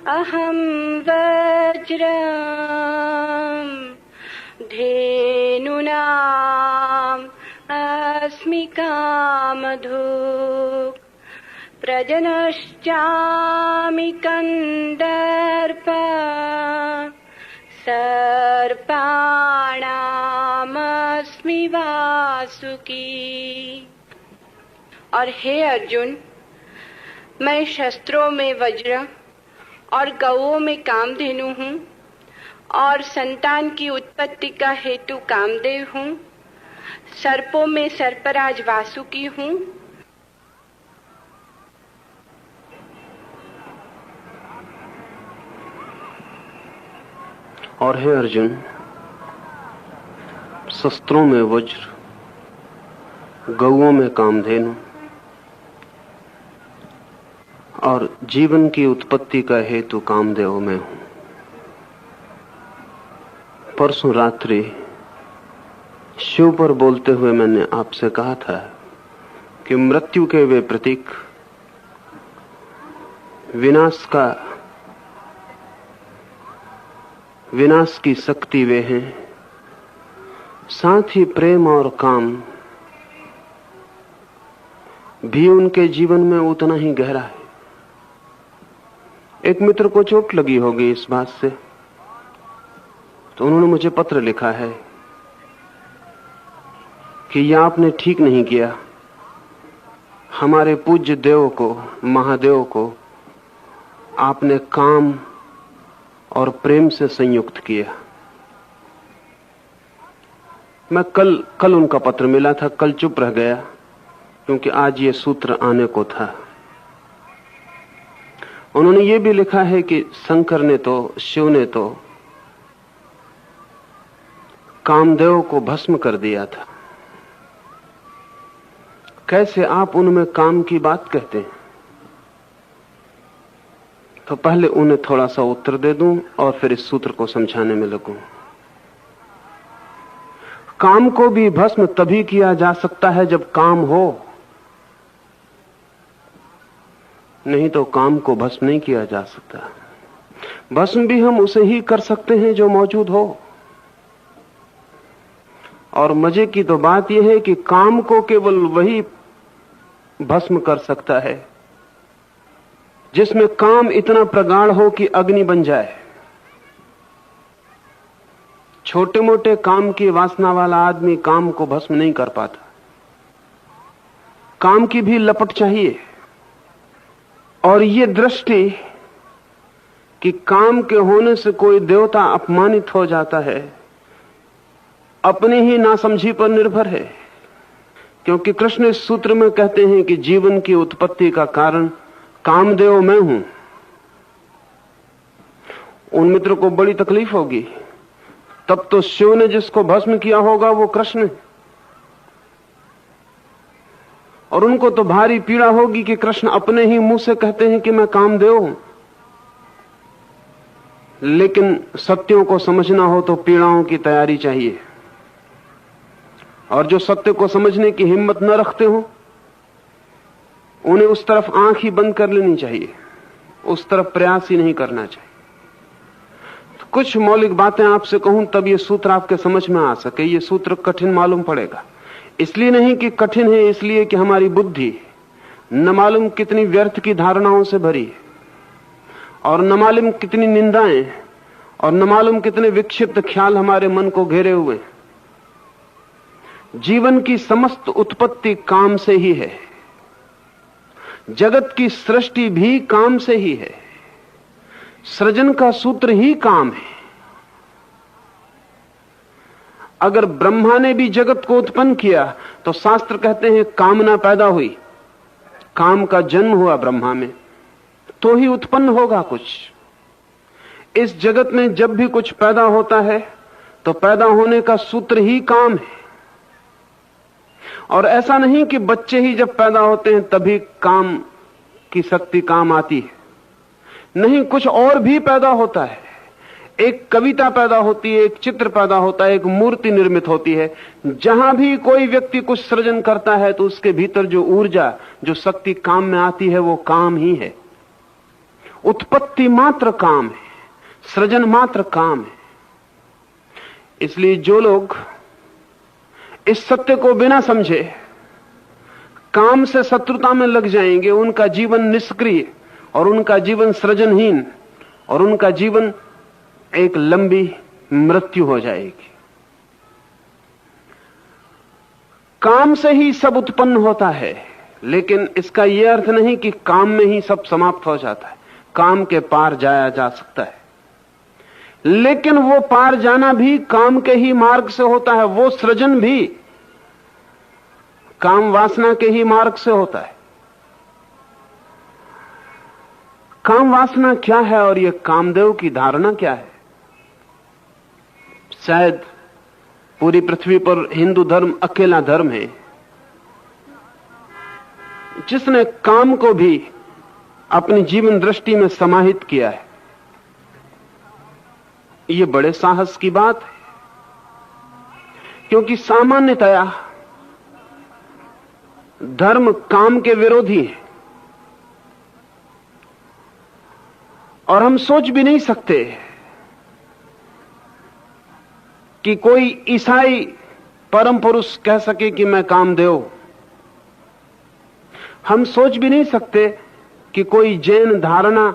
अहं वज्रं धेनुनाम् अस्मि कामधुक् प्रजनश्चामि कन्दर्प सर्पाणामस्मि वासुकी। और हे अर्जुन, मैं शस्त्रों में वज्र और गौओं में कामधेनु हूँ और संतान की उत्पत्ति का हेतु कामदेव हूँ। सर्पों में सर्पराज वासुकी हूँ। और हे अर्जुन, शस्त्रों में वज्र, गौओं में कामधेनु और जीवन की उत्पत्ति का हेतु कामदेव में हूं। परसों रात्रि शिव पर बोलते हुए मैंने आपसे कहा था कि मृत्यु के वे प्रतीक, विनाश की शक्ति वे हैं, साथ ही प्रेम और काम भी उनके जीवन में उतना ही गहरा है। एक मित्र को चोट लगी होगी इस बात से, तो उन्होंने मुझे पत्र लिखा है कि यह आपने ठीक नहीं किया, हमारे पूज्य देव को, महादेव को आपने काम और प्रेम से संयुक्त किया। मैं कल उनका पत्र मिला था, कल चुप रह गया क्योंकि आज ये सूत्र आने को था। उन्होंने ये भी लिखा है कि शंकर ने तो, शिव ने तो कामदेव को भस्म कर दिया था, कैसे आप उनमें काम की बात कहते हैं? तो पहले उन्हें थोड़ा सा उत्तर दे दूं और फिर इस सूत्र को समझाने में लगूं। काम को भी भस्म तभी किया जा सकता है जब काम हो, नहीं तो काम को भस्म नहीं किया जा सकता। भस्म भी हम उसे ही कर सकते हैं जो मौजूद हो। और मजे की तो बात यह है कि काम को केवल वही भस्म कर सकता है जिसमें काम इतना प्रगाढ़ हो कि अग्नि बन जाए। छोटे मोटे काम की वासना वाला आदमी काम को भस्म नहीं कर पाता। काम की भी लपट चाहिए। और ये दृष्टि कि काम के होने से कोई देवता अपमानित हो जाता है, अपनी ही नासमझी पर निर्भर है। क्योंकि कृष्ण इस सूत्र में कहते हैं कि जीवन की उत्पत्ति का कारण कामदेव मैं हूं। उन मित्र को बड़ी तकलीफ होगी, तब तो शिव ने जिसको भस्म किया होगा वो कृष्ण, और उनको तो भारी पीड़ा होगी कि कृष्ण अपने ही मुंह से कहते हैं कि मैं कामदेव हूं। लेकिन सत्यों को समझना हो तो पीड़ाओं की तैयारी चाहिए। और जो सत्य को समझने की हिम्मत न रखते हो, उन्हें उस तरफ आंख ही बंद कर लेनी चाहिए, उस तरफ प्रयास ही नहीं करना चाहिए। तो कुछ मौलिक बातें आपसे कहूं तब ये सूत्र आपके समझ में आ सके। ये सूत्र कठिन मालूम पड़ेगा, इसलिए नहीं कि कठिन है, इसलिए कि हमारी बुद्धि न मालूम कितनी व्यर्थ की धारणाओं से भरी है, और न मालूम कितनी निंदाएं, और न मालूम कितने विक्षिप्त ख्याल हमारे मन को घेरे हुए हैं। जीवन की समस्त उत्पत्ति काम से ही है, जगत की सृष्टि भी काम से ही है, सृजन का सूत्र ही काम है। अगर ब्रह्मा ने भी जगत को उत्पन्न किया तो शास्त्र कहते हैं कामना पैदा हुई, काम का जन्म हुआ ब्रह्मा में, तो ही उत्पन्न होगा कुछ। इस जगत में जब भी कुछ पैदा होता है तो पैदा होने का सूत्र ही काम है। और ऐसा नहीं कि बच्चे ही जब पैदा होते हैं तभी काम की शक्ति काम आती है, नहीं, कुछ और भी पैदा होता है। एक कविता पैदा होती है, एक चित्र पैदा होता है, एक मूर्ति निर्मित होती है। जहां भी कोई व्यक्ति कुछ सृजन करता है तो उसके भीतर जो ऊर्जा, जो शक्ति काम में आती है वो काम ही है। उत्पत्ति मात्र काम है, सृजन मात्र काम है। इसलिए जो लोग इस सत्य को बिना समझे काम से शत्रुता में लग जाएंगे, उनका जीवन निष्क्रिय और उनका जीवन सृजनहीन और उनका जीवन एक लंबी मृत्यु हो जाएगी। काम से ही सब उत्पन्न होता है, लेकिन इसका यह अर्थ नहीं कि काम में ही सब समाप्त हो जाता है। काम के पार जाया जा सकता है, लेकिन वो पार जाना भी काम के ही मार्ग से होता है। वो सृजन भी काम वासना के ही मार्ग से होता है। काम वासना क्या है और ये कामदेव की धारणा क्या है? शायद पूरी पृथ्वी पर हिंदू धर्म अकेला धर्म है जिसने काम को भी अपनी जीवन दृष्टि में समाहित किया है। ये बड़े साहस की बात है, क्योंकि सामान्यतया धर्म काम के विरोधी है और हम सोच भी नहीं सकते कि कोई ईसाई परम पुरुष कह सके कि मैं कामदेव। हम सोच भी नहीं सकते कि कोई जैन धारणा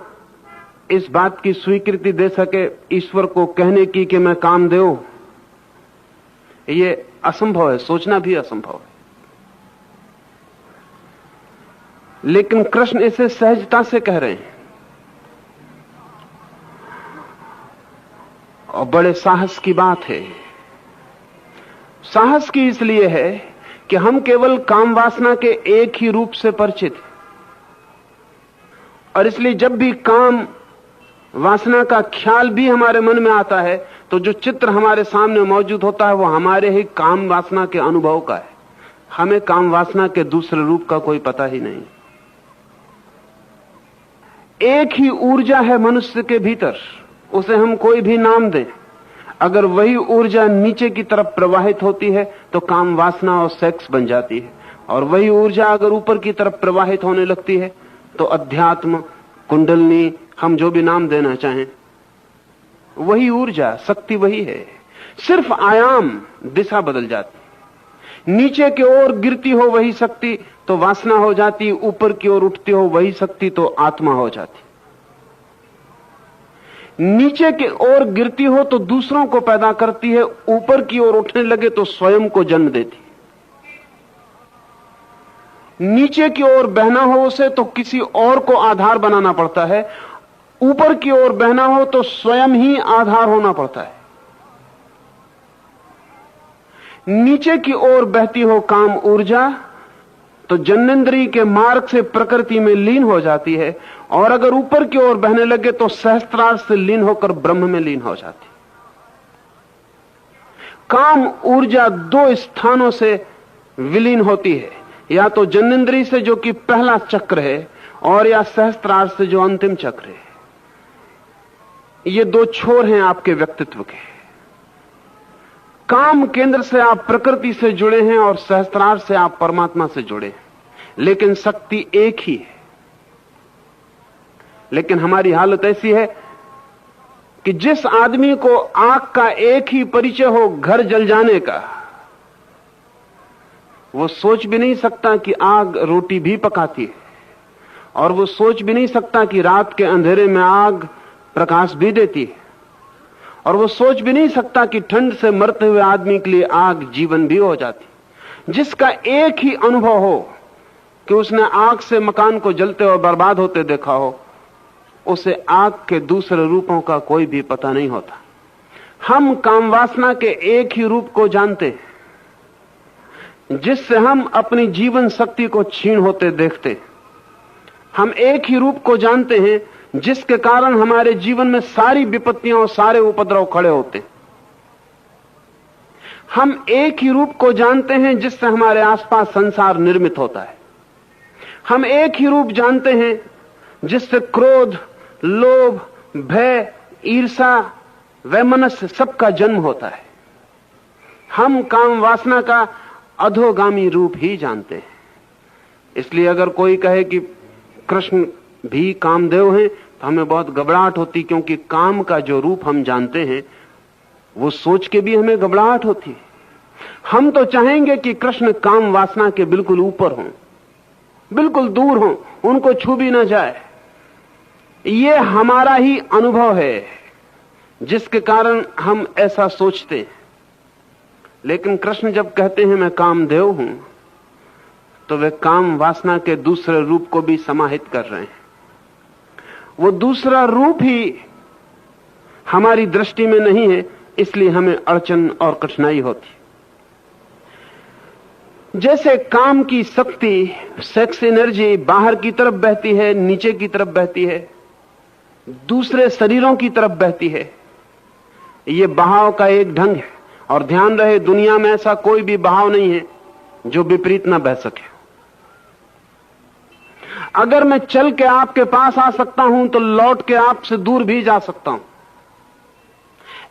इस बात की स्वीकृति दे सके ईश्वर को कहने की कि मैं कामदेव। ये असंभव है, सोचना भी असंभव है। लेकिन कृष्ण इसे सहजता से कह रहे हैं और बड़े साहस की बात है। साहस की इसलिए है कि हम केवल काम वासना के एक ही रूप से परिचित हैं, और इसलिए जब भी काम वासना का ख्याल भी हमारे मन में आता है तो जो चित्र हमारे सामने मौजूद होता है वो हमारे ही काम वासना के अनुभव का है। हमें काम वासना के दूसरे रूप का कोई पता ही नहीं। एक ही ऊर्जा है मनुष्य के भीतर, उसे हम कोई भी नाम दें। अगर वही ऊर्जा नीचे की तरफ प्रवाहित होती है तो काम वासना और सेक्स बन जाती है, और वही ऊर्जा अगर ऊपर की तरफ प्रवाहित होने लगती है तो अध्यात्म, कुंडलनी, हम जो भी नाम देना चाहें, वही ऊर्जा, शक्ति वही है। सिर्फ आयाम, दिशा बदल जाती। नीचे की ओर गिरती हो वही शक्ति तो वासना हो जाती, ऊपर की ओर उठती हो वही शक्ति तो आत्मा हो जाती। नीचे की ओर गिरती हो तो दूसरों को पैदा करती है, ऊपर की ओर उठने लगे तो स्वयं को जन्म देती। नीचे की ओर बहना हो उसे तो किसी और को आधार बनाना पड़ता है, ऊपर की ओर बहना हो तो स्वयं ही आधार होना पड़ता है। नीचे की ओर बहती हो काम ऊर्जा तो जन्नेन्द्रिय के मार्ग से प्रकृति में लीन हो जाती है, और अगर ऊपर की ओर बहने लगे तो सहस्त्रार से लीन होकर ब्रह्म में लीन हो जाती। काम ऊर्जा दो स्थानों से विलीन होती है, या तो जन्नेन्द्रिय से जो कि पहला चक्र है, और या सहस्त्रार से जो अंतिम चक्र है। ये दो छोर हैं आपके व्यक्तित्व के। काम केंद्र से आप प्रकृति से जुड़े हैं और सहस्त्रार से आप परमात्मा से जुड़े हैं, लेकिन शक्ति एक ही है। लेकिन हमारी हालत ऐसी है कि जिस आदमी को आग का एक ही परिचय हो घर जल जाने का, वो सोच भी नहीं सकता कि आग रोटी भी पकाती है, और वो सोच भी नहीं सकता कि रात के अंधेरे में आग प्रकाश भी देती है, और वो सोच भी नहीं सकता कि ठंड से मरते हुए आदमी के लिए आग जीवन भी हो जाती। जिसका एक ही अनुभव हो कि उसने आग से मकान को जलते और बर्बाद होते देखा हो, उसे आग के दूसरे रूपों का कोई भी पता नहीं होता। हम काम वासना के एक ही रूप को जानते हैं, जिससे हम अपनी जीवन शक्ति को क्षीण होते देखते। हम एक ही रूप को जानते हैं जिसके कारण हमारे जीवन में सारी विपत्तियां और सारे उपद्रव खड़े होते। हम एक ही रूप को जानते हैं जिससे हमारे आसपास संसार निर्मित होता है। हम एक ही रूप जानते हैं जिससे क्रोध, लोभ, भय, ईर्षा, वैमनस्य सबका जन्म होता है। हम काम वासना का अधोगामी रूप ही जानते हैं। इसलिए अगर कोई कहे कि कृष्ण भी कामदेव हैं तो हमें बहुत घबराहट होती, क्योंकि काम का जो रूप हम जानते हैं वो सोच के भी हमें घबराहट होती है। हम तो चाहेंगे कि कृष्ण काम वासना के बिल्कुल ऊपर हों, बिल्कुल दूर हों, उनको छू भी ना जाए। ये हमारा ही अनुभव है जिसके कारण हम ऐसा सोचते हैं। लेकिन कृष्ण जब कहते हैं मैं कामदेव हूं, तो वे काम वासना के दूसरे रूप को भी समाहित कर रहे हैं। वो दूसरा रूप ही हमारी दृष्टि में नहीं है, इसलिए हमें अड़चन और कठिनाई होती। जैसे काम की शक्ति, सेक्स एनर्जी बाहर की तरफ बहती है, नीचे की तरफ बहती है, दूसरे शरीरों की तरफ बहती है, ये बहाव का एक ढंग है। और ध्यान रहे, दुनिया में ऐसा कोई भी बहाव नहीं है जो विपरीत ना बह सके। अगर मैं चल के आपके पास आ सकता हूं तो लौट के आपसे दूर भी जा सकता हूं।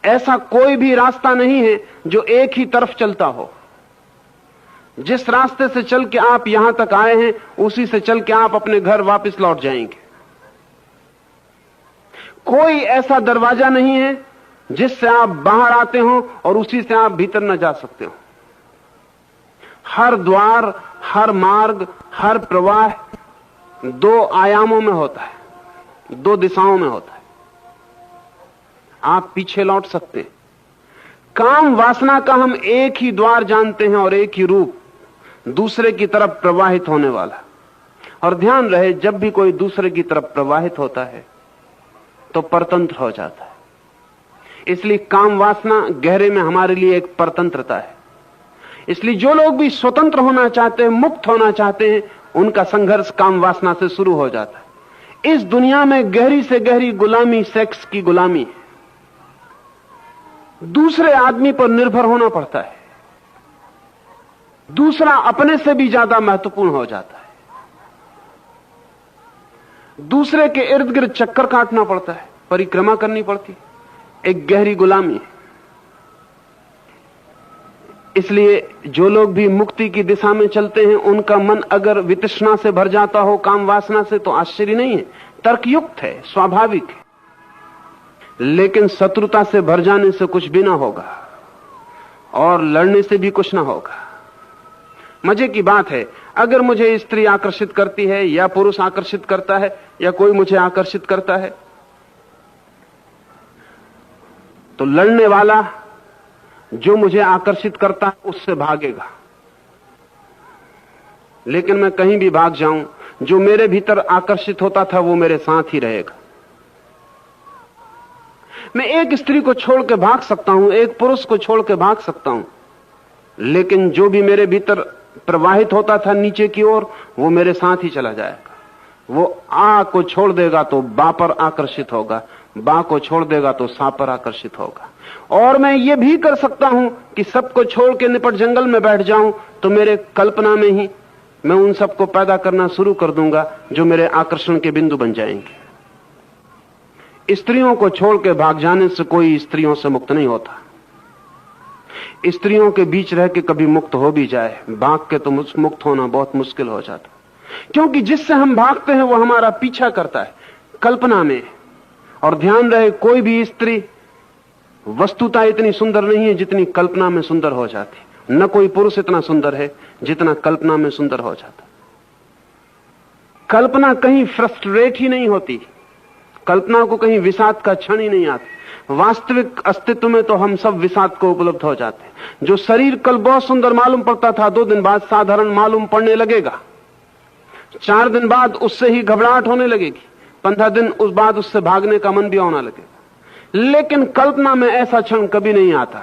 ऐसा कोई भी रास्ता नहीं है जो एक ही तरफ चलता हो। जिस रास्ते से चल के आप यहां तक आए हैं, उसी से चल के आप अपने घर वापस लौट जाएंगे। कोई ऐसा दरवाजा नहीं है जिससे आप बाहर आते हो और उसी से आप भीतर न जा सकते हो। हर द्वार, हर मार्ग, हर प्रवाह दो आयामों में होता है, दो दिशाओं में होता है। आप पीछे लौट सकते हैं। काम वासना का हम एक ही द्वार जानते हैं और एक ही रूप, दूसरे की तरफ प्रवाहित होने वाला। और ध्यान रहे, जब भी कोई दूसरे की तरफ प्रवाहित होता है तो परतंत्र हो जाता है। इसलिए काम वासना गहरे में हमारे लिए एक परतंत्रता है। इसलिए जो लोग भी स्वतंत्र होना चाहते हैं, मुक्त होना चाहते हैं, उनका संघर्ष काम वासना से शुरू हो जाता है। इस दुनिया में गहरी से गहरी गुलामी सेक्स की गुलामी है। दूसरे आदमी पर निर्भर होना पड़ता है। दूसरा अपने से भी ज्यादा महत्वपूर्ण हो जाता है। दूसरे के इर्द गिर्द चक्कर काटना पड़ता है, परिक्रमा करनी पड़ती, एक गहरी गुलामी है। इसलिए जो लोग भी मुक्ति की दिशा में चलते हैं, उनका मन अगर वितृष्णा से भर जाता हो, काम वासना से, तो आश्चर्य नहीं है, तर्कयुक्त है, स्वाभाविक है। लेकिन शत्रुता से भर जाने से कुछ भी ना होगा और लड़ने से भी कुछ ना होगा। मजे की बात है, अगर मुझे स्त्री आकर्षित करती है या पुरुष आकर्षित करता है या कोई मुझे आकर्षित करता है, तो लड़ने वाला जो मुझे आकर्षित करता है उससे भागेगा। लेकिन मैं कहीं भी भाग जाऊं, जो मेरे भीतर आकर्षित होता था वो मेरे साथ ही रहेगा। मैं एक स्त्री को छोड़ के भाग सकता हूं, एक पुरुष को छोड़ के भाग सकता हूं, लेकिन जो भी मेरे भीतर प्रवाहित होता था नीचे की ओर, वो मेरे साथ ही चला जाएगा। वो आ को छोड़ देगा तो बा पर आकर्षित होगा, बा को छोड़ देगा तो सा पर आकर्षित होगा। और मैं ये भी कर सकता हूं कि सबको छोड़ के निपट जंगल में बैठ जाऊं, तो मेरे कल्पना में ही मैं उन सबको पैदा करना शुरू कर दूंगा जो मेरे आकर्षण के बिंदु बन जाएंगे। स्त्रियों को छोड़ के भाग जाने से कोई स्त्रियों से मुक्त नहीं होता। स्त्रियों के बीच रह के कभी मुक्त हो भी जाए, भाग के तो मुक्त होना बहुत मुश्किल हो जाता, क्योंकि जिससे हम भागते हैं वो हमारा पीछा करता है कल्पना में। और ध्यान रहे, कोई भी स्त्री वस्तुतः इतनी सुंदर नहीं है जितनी कल्पना में सुंदर हो जाती। न कोई पुरुष इतना सुंदर है जितना कल्पना में सुंदर हो जाता। कल्पना कहीं फ्रस्ट्रेट ही नहीं होती, कल्पना को कहीं विषाद का क्षण ही नहीं आता। वास्तविक अस्तित्व में तो हम सब विषाद को उपलब्ध हो जाते हैं। जो शरीर कल बहुत सुंदर मालूम पड़ता था, 2 दिन बाद साधारण मालूम पड़ने लगेगा। 4 दिन बाद उससे ही घबराहट होने लगेगी। 15 दिन उस बाद उससे भागने का मन भी होने लगेगा। लेकिन कल्पना में ऐसा क्षण कभी नहीं आता।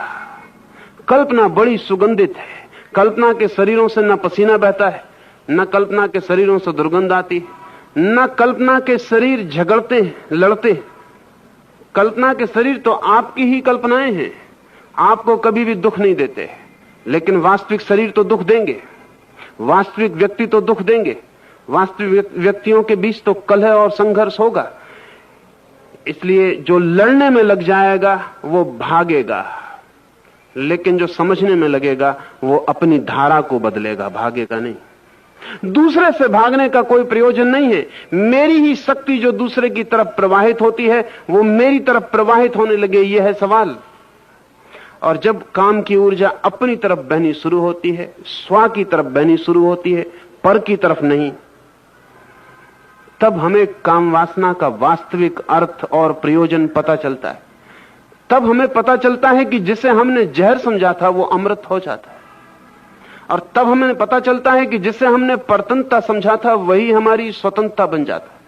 कल्पना बड़ी सुगंधित है। कल्पना के शरीरों से न पसीना बहता है, न कल्पना के शरीरों से दुर्गंध आती, न कल्पना के शरीर झगड़ते लड़ते। कल्पना के शरीर तो आपकी ही कल्पनाएं हैं, आपको कभी भी दुख नहीं देते। लेकिन वास्तविक शरीर तो दुख देंगे, वास्तविक व्यक्ति तो दुख देंगे। वास्तविक व्यक्तियों के बीच तो कलह और संघर्ष होगा। इसलिए जो लड़ने में लग जाएगा वो भागेगा, लेकिन जो समझने में लगेगा वो अपनी धारा को बदलेगा, भागेगा नहीं। दूसरे से भागने का कोई प्रयोजन नहीं है। मेरी ही शक्ति जो दूसरे की तरफ प्रवाहित होती है वो मेरी तरफ प्रवाहित होने लगे, यह है सवाल। और जब काम की ऊर्जा अपनी तरफ बहनी शुरू होती है, स्व की तरफ बहनी शुरू होती है, पर की तरफ नहीं, तब हमें काम वासना का वास्तविक अर्थ और प्रयोजन पता चलता है। तब हमें पता चलता है कि जिसे हमने जहर समझा था वो अमृत हो जाता है। और तब हमें पता चलता है कि जिसे हमने परतंत्रता समझा था वही हमारी स्वतंत्रता बन जाता है।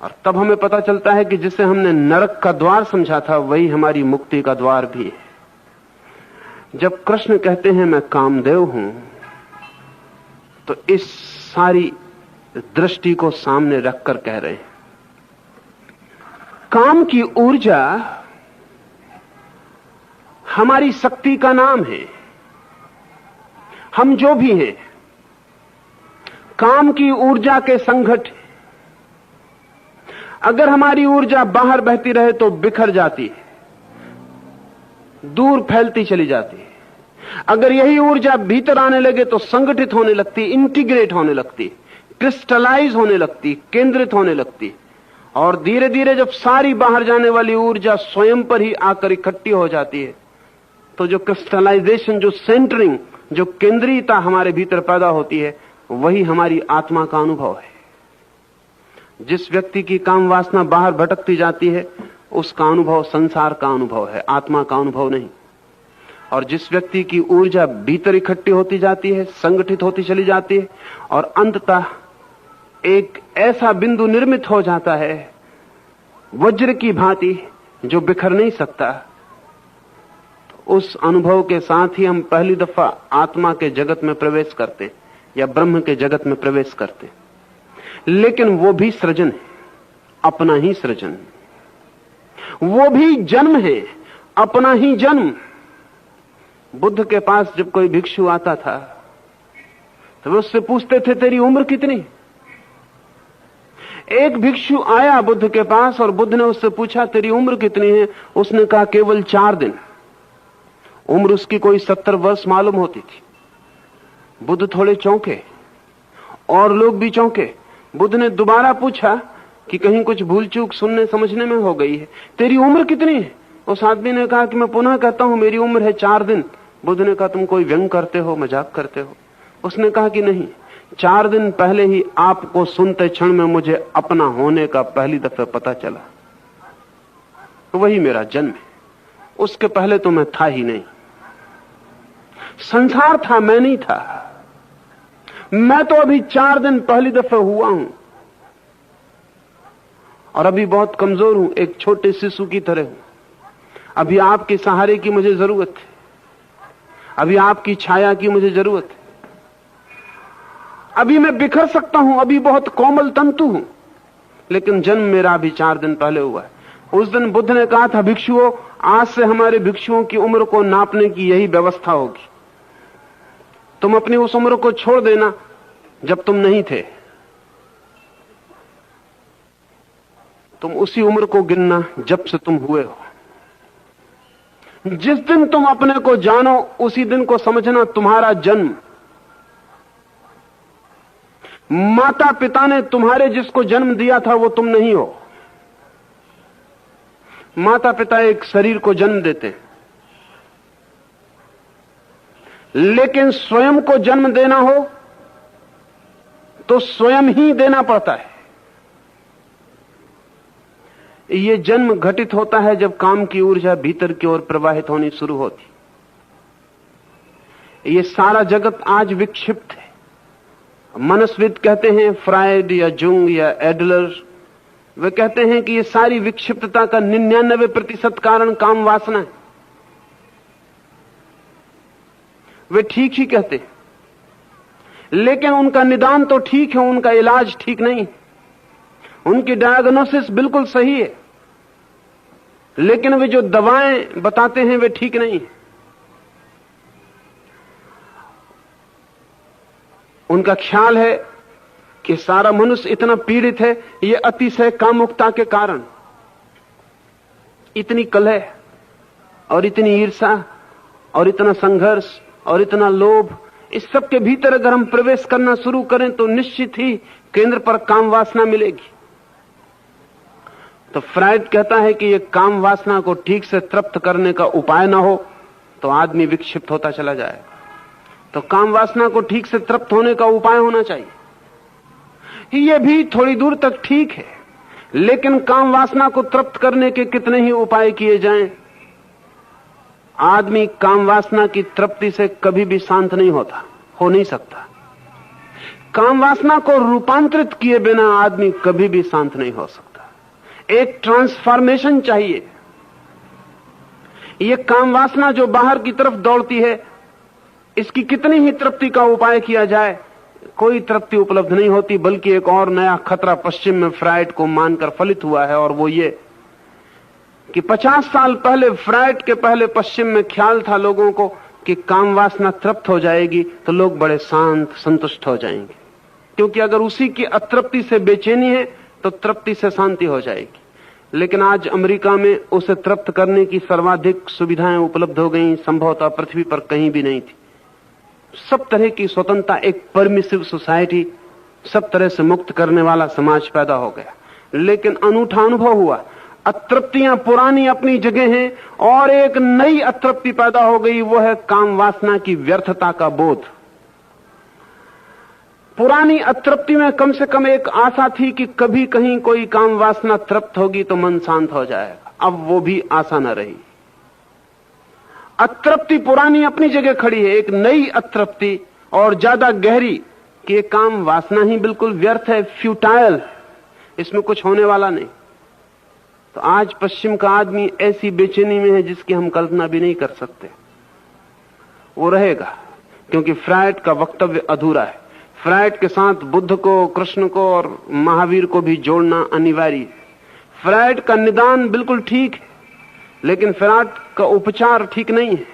और तब हमें पता चलता है कि जिसे हमने नरक का द्वार समझा था वही हमारी मुक्ति का द्वार भी है। जब कृष्ण कहते हैं मैं कामदेव हूं, तो इस सारी दृष्टि को सामने रखकर कह रहे हैं। काम की ऊर्जा हमारी शक्ति का नाम है। हम जो भी हैं काम की ऊर्जा के संघट। अगर हमारी ऊर्जा बाहर बहती रहे तो बिखर जाती है, दूर फैलती चली जाती है। अगर यही ऊर्जा भीतर आने लगे तो संगठित होने लगती, इंटीग्रेट होने लगती, क्रिस्टलाइज होने लगती, केंद्रित होने लगती। और धीरे धीरे जब सारी बाहर जाने वाली ऊर्जा स्वयं पर ही आकर इकट्ठी हो जाती है, तो जो क्रिस्टलाइजेशन, जो सेंटरिंग, जो केंद्रीयता हमारे भीतर पैदा होती है, वही हमारी आत्मा का अनुभव है। जिस व्यक्ति की काम वासना बाहर भटकती जाती है उसका अनुभव संसार का अनुभव है, आत्मा का अनुभव नहीं। और जिस व्यक्ति की ऊर्जा भीतर इकट्ठी होती जाती है, संगठित होती चली जाती है और अंततः एक ऐसा बिंदु निर्मित हो जाता है वज्र की भांति जो बिखर नहीं सकता, उस अनुभव के साथ ही हम पहली दफा आत्मा के जगत में प्रवेश करते या ब्रह्म के जगत में प्रवेश करते। लेकिन वो भी सृजन है, अपना ही सृजन। वो भी जन्म है, अपना ही जन्म। बुद्ध के पास जब कोई भिक्षु आता था तो वे उससे पूछते थे तेरी उम्र कितनी। एक भिक्षु आया बुद्ध के पास और बुद्ध ने उससे पूछा तेरी उम्र कितनी है। उसने कहा केवल 4 दिन। उम्र उसकी कोई 70 वर्ष मालूम होती थी। बुद्ध थोड़े चौंके और लोग भी चौंके। बुद्ध ने दोबारा पूछा कि कहीं कुछ भूल चूक सुनने समझने में हो गई है, तेरी उम्र कितनी है। उस आदमी ने कहा कि मैं पुनः कहता हूं मेरी उम्र है 4 दिन। बुद्ध ने कहा तुम कोई व्यंग करते हो, मजाक करते हो। उसने कहा कि नहीं, 4 दिन पहले ही आपको सुनते क्षण में मुझे अपना होने का पहली दफे पता चला। तो वही मेरा जन्म है, उसके पहले तो मैं था ही नहीं। संसार था, मैं नहीं था। मैं तो अभी 4 दिन पहली दफे हुआ हूं और अभी बहुत कमजोर हूं, एक छोटे शिशु की तरह हूं। अभी आपके सहारे की मुझे जरूरत है, अभी आपकी छाया की मुझे जरूरत है। अभी मैं बिखर सकता हूं, अभी बहुत कोमल तंतु हूं, लेकिन जन्म मेरा अभी 4 दिन पहले हुआ है। उस दिन बुद्ध ने कहा था भिक्षुओं, आज से हमारे भिक्षुओं की उम्र को नापने की यही व्यवस्था होगी। तुम अपनी उस उम्र को छोड़ देना जब तुम नहीं थे, तुम उसी उम्र को गिनना जब से तुम हुए हो। जिस दिन तुम अपने को जानो उसी दिन को समझना तुम्हारा जन्म। माता पिता ने तुम्हारे जिसको जन्म दिया था वो तुम नहीं हो। माता पिता एक शरीर को जन्म देते हैं, लेकिन स्वयं को जन्म देना हो तो स्वयं ही देना पड़ता है। यह जन्म घटित होता है जब काम की ऊर्जा भीतर की ओर प्रवाहित होनी शुरू होती। यह सारा जगत आज विक्षिप्त है। मनस्विद कहते हैं, फ्रायड या जुंग या एडलर, वे कहते हैं कि यह सारी विक्षिप्तता का 99% कारण काम वासना है। वे ठीक ही कहते, लेकिन उनका निदान तो ठीक है, उनका इलाज ठीक नहीं। उनकी डायग्नोसिस बिल्कुल सही है, लेकिन वे जो दवाएं बताते हैं वे ठीक नहीं। उनका ख्याल है कि सारा मनुष्य इतना पीड़ित है ये अतिशय कामुकता के कारण। इतनी कलह और इतनी ईर्ष्या और इतना संघर्ष और इतना लोभ, इस सब के भीतर अगर हम प्रवेश करना शुरू करें तो निश्चित ही केंद्र पर काम वासना मिलेगी। तो फ्रायड कहता है कि ये काम वासना को ठीक से तृप्त करने का उपाय ना हो तो आदमी विक्षिप्त होता चला जाएगा। तो काम वासना को ठीक से तृप्त होने का उपाय होना चाहिए। ये भी थोड़ी दूर तक ठीक है, लेकिन काम वासना को तृप्त करने के कितने ही उपाय किए जाएं, आदमी काम वासना की तृप्ति से कभी भी शांत नहीं होता, हो नहीं सकता। काम वासना को रूपांतरित किए बिना आदमी कभी भी शांत नहीं हो सकता। एक ट्रांसफॉर्मेशन चाहिए। यह काम वासना जो बाहर की तरफ दौड़ती है, इसकी कितनी ही तृप्ति का उपाय किया जाए, कोई तृप्ति उपलब्ध नहीं होती, बल्कि एक और नया खतरा पश्चिम में फ्रायड को मानकर फलित हुआ है। और वो ये कि 50 साल पहले, फ्रायड के पहले पश्चिम में ख्याल था लोगों को कि काम वासना तृप्त हो जाएगी तो लोग बड़े शांत संतुष्ट हो जाएंगे, क्योंकि अगर उसी की अतृप्ति से बेचैनी है तो तृप्ति से शांति हो जाएगी। लेकिन आज अमेरिका में उसे तृप्त करने की सर्वाधिक सुविधाएं उपलब्ध हो गई, संभवतः पृथ्वी पर कहीं भी नहीं थी। सब तरह की स्वतंत्रता, एक परमिसिव सोसाइटी, सब तरह से मुक्त करने वाला समाज पैदा हो गया। लेकिन अनूठा अनुभव हुआ, अतृप्तियां पुरानी अपनी जगह हैं और एक नई अतृप्ति पैदा हो गई, वो है काम वासना की व्यर्थता का बोध। पुरानी अतृप्ति में कम से कम एक आशा थी कि कभी कहीं कोई काम वासना तृप्त होगी तो मन शांत हो जाएगा। अब वो भी आशा न रही। अतृप्ति पुरानी अपनी जगह खड़ी है, एक नई अतृप्ति और ज्यादा गहरी कि काम वासना ही बिल्कुल व्यर्थ है, फ्यूटाइल, इसमें कुछ होने वाला नहीं। तो आज पश्चिम का आदमी ऐसी बेचैनी में है जिसकी हम कल्पना भी नहीं कर सकते। वो रहेगा क्योंकि फ्रायड का वक्तव्य अधूरा है। फ्रायड के साथ बुद्ध को, कृष्ण को और महावीर को भी जोड़ना अनिवार्य है। फ्रायड का निदान बिल्कुल ठीक है, लेकिन फ्रायड का उपचार ठीक नहीं है।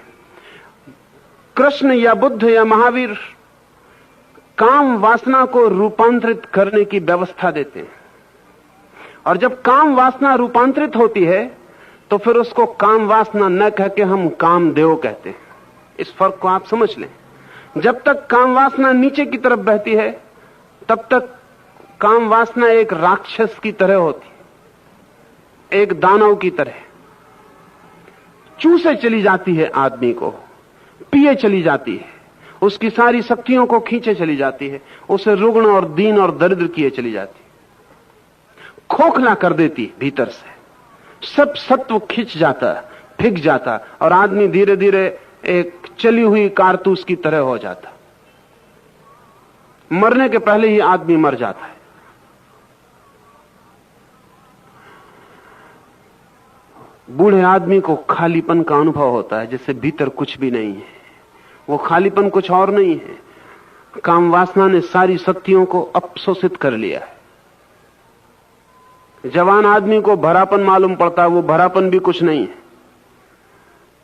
कृष्ण या बुद्ध या महावीर काम वासना को रूपांतरित करने की व्यवस्था देते हैं, और जब काम वासना रूपांतरित होती है तो फिर उसको काम वासना न कह के हम कामदेव कहते हैं। इस फर्क को आप समझ लें। जब तक काम वासना नीचे की तरफ बहती है तब तक काम वासना एक राक्षस की तरह होती, एक दानव की तरह चूसे चली जाती है, आदमी को पिए चली जाती है, उसकी सारी शक्तियों को खींचे चली जाती है, उसे रुग्ण और दीन और दरिद्र किए चली जाती है, खोखला कर देती भीतर से, सब सत्व खिंच जाता, फिक जाता, और आदमी धीरे धीरे एक चली हुई कारतूस की तरह हो जाता। मरने के पहले ही आदमी मर जाता है। बूढ़े आदमी को खालीपन का अनुभव होता है, जैसे भीतर कुछ भी नहीं है। वो खालीपन कुछ और नहीं है, काम वासना ने सारी शक्तियों को अपशोषित कर लिया है। जवान आदमी को भरापन मालूम पड़ता है, वो भरापन भी कुछ नहीं है,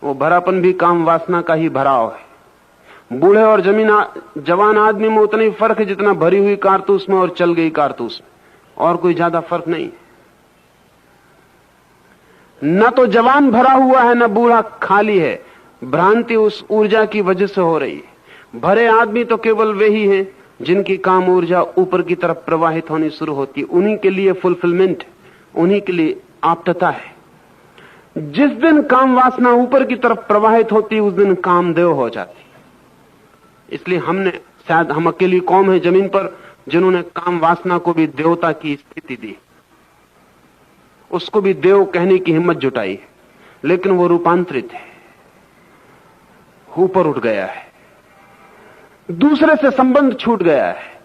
वो भरापन भी काम वासना का ही भराव है। बूढ़े और जवान आदमी में उतना ही फर्क है जितना भरी हुई कारतूस में और चल गई कारतूस में, और कोई ज्यादा फर्क नहीं है। न तो जवान भरा हुआ है, न बूढ़ा खाली है। भ्रांति उस ऊर्जा की वजह से हो रही है। भरे आदमी तो केवल वे ही हैं जिनकी काम ऊर्जा ऊपर की तरफ प्रवाहित होनी शुरू होती है। उन्हीं के लिए फुलफिलमेंट, उन्हीं के लिए आप्तता है। जिस दिन काम वासना ऊपर की तरफ प्रवाहित होती, उस दिन कामदेव हो जाती। इसलिए हमने, शायद हम अकेली कौम है जमीन पर जिन्होंने काम वासना को भी देवता की स्थिति दी, उसको भी देव कहने की हिम्मत जुटाई है। लेकिन वो रूपांतरित है, ऊपर उठ गया है, दूसरे से संबंध छूट गया है,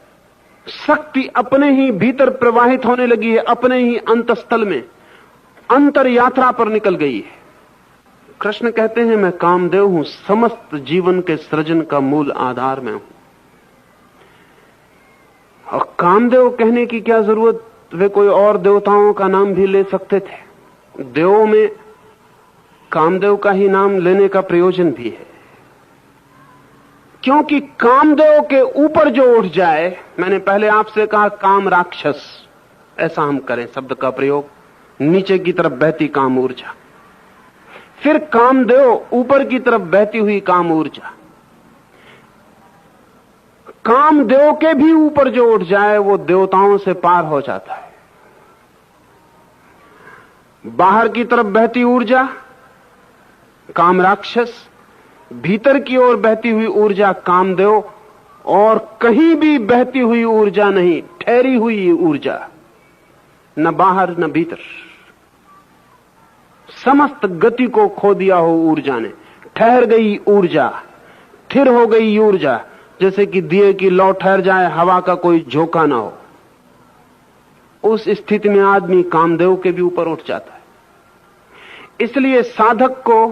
शक्ति अपने ही भीतर प्रवाहित होने लगी है, अपने ही अंतस्थल में अंतर यात्रा पर निकल गई है। कृष्ण कहते हैं, मैं कामदेव हूं, समस्त जीवन के सृजन का मूल आधार मैं हूं। और कामदेव कहने की क्या जरूरत, वे कोई और देवताओं का नाम भी ले सकते थे। देवों में कामदेव का ही नाम लेने का प्रयोजन भी है, क्योंकि कामदेव के ऊपर जो उठ जाए, मैंने पहले आपसे कहा काम राक्षस, ऐसा हम करें शब्द का प्रयोग, नीचे की तरफ बहती काम ऊर्जा, फिर कामदेव ऊपर की तरफ बहती हुई काम ऊर्जा। कामदेव के भी ऊपर जो उठ जाए वो देवताओं से पार हो जाता है। बाहर की तरफ बहती ऊर्जा काम राक्षस, भीतर की ओर बहती हुई ऊर्जा कामदेव, और कहीं भी बहती हुई ऊर्जा नहीं, ठहरी हुई ऊर्जा, न बाहर न भीतर। समस्त गति को खो दिया हो ऊर्जा ने, ठहर गई ऊर्जा, स्थिर हो गई ऊर्जा, जैसे कि दिए की लौ ठहर जाए, हवा का कोई झोंका ना हो। उस स्थिति में आदमी कामदेव के भी ऊपर उठ जाता है। इसलिए साधक को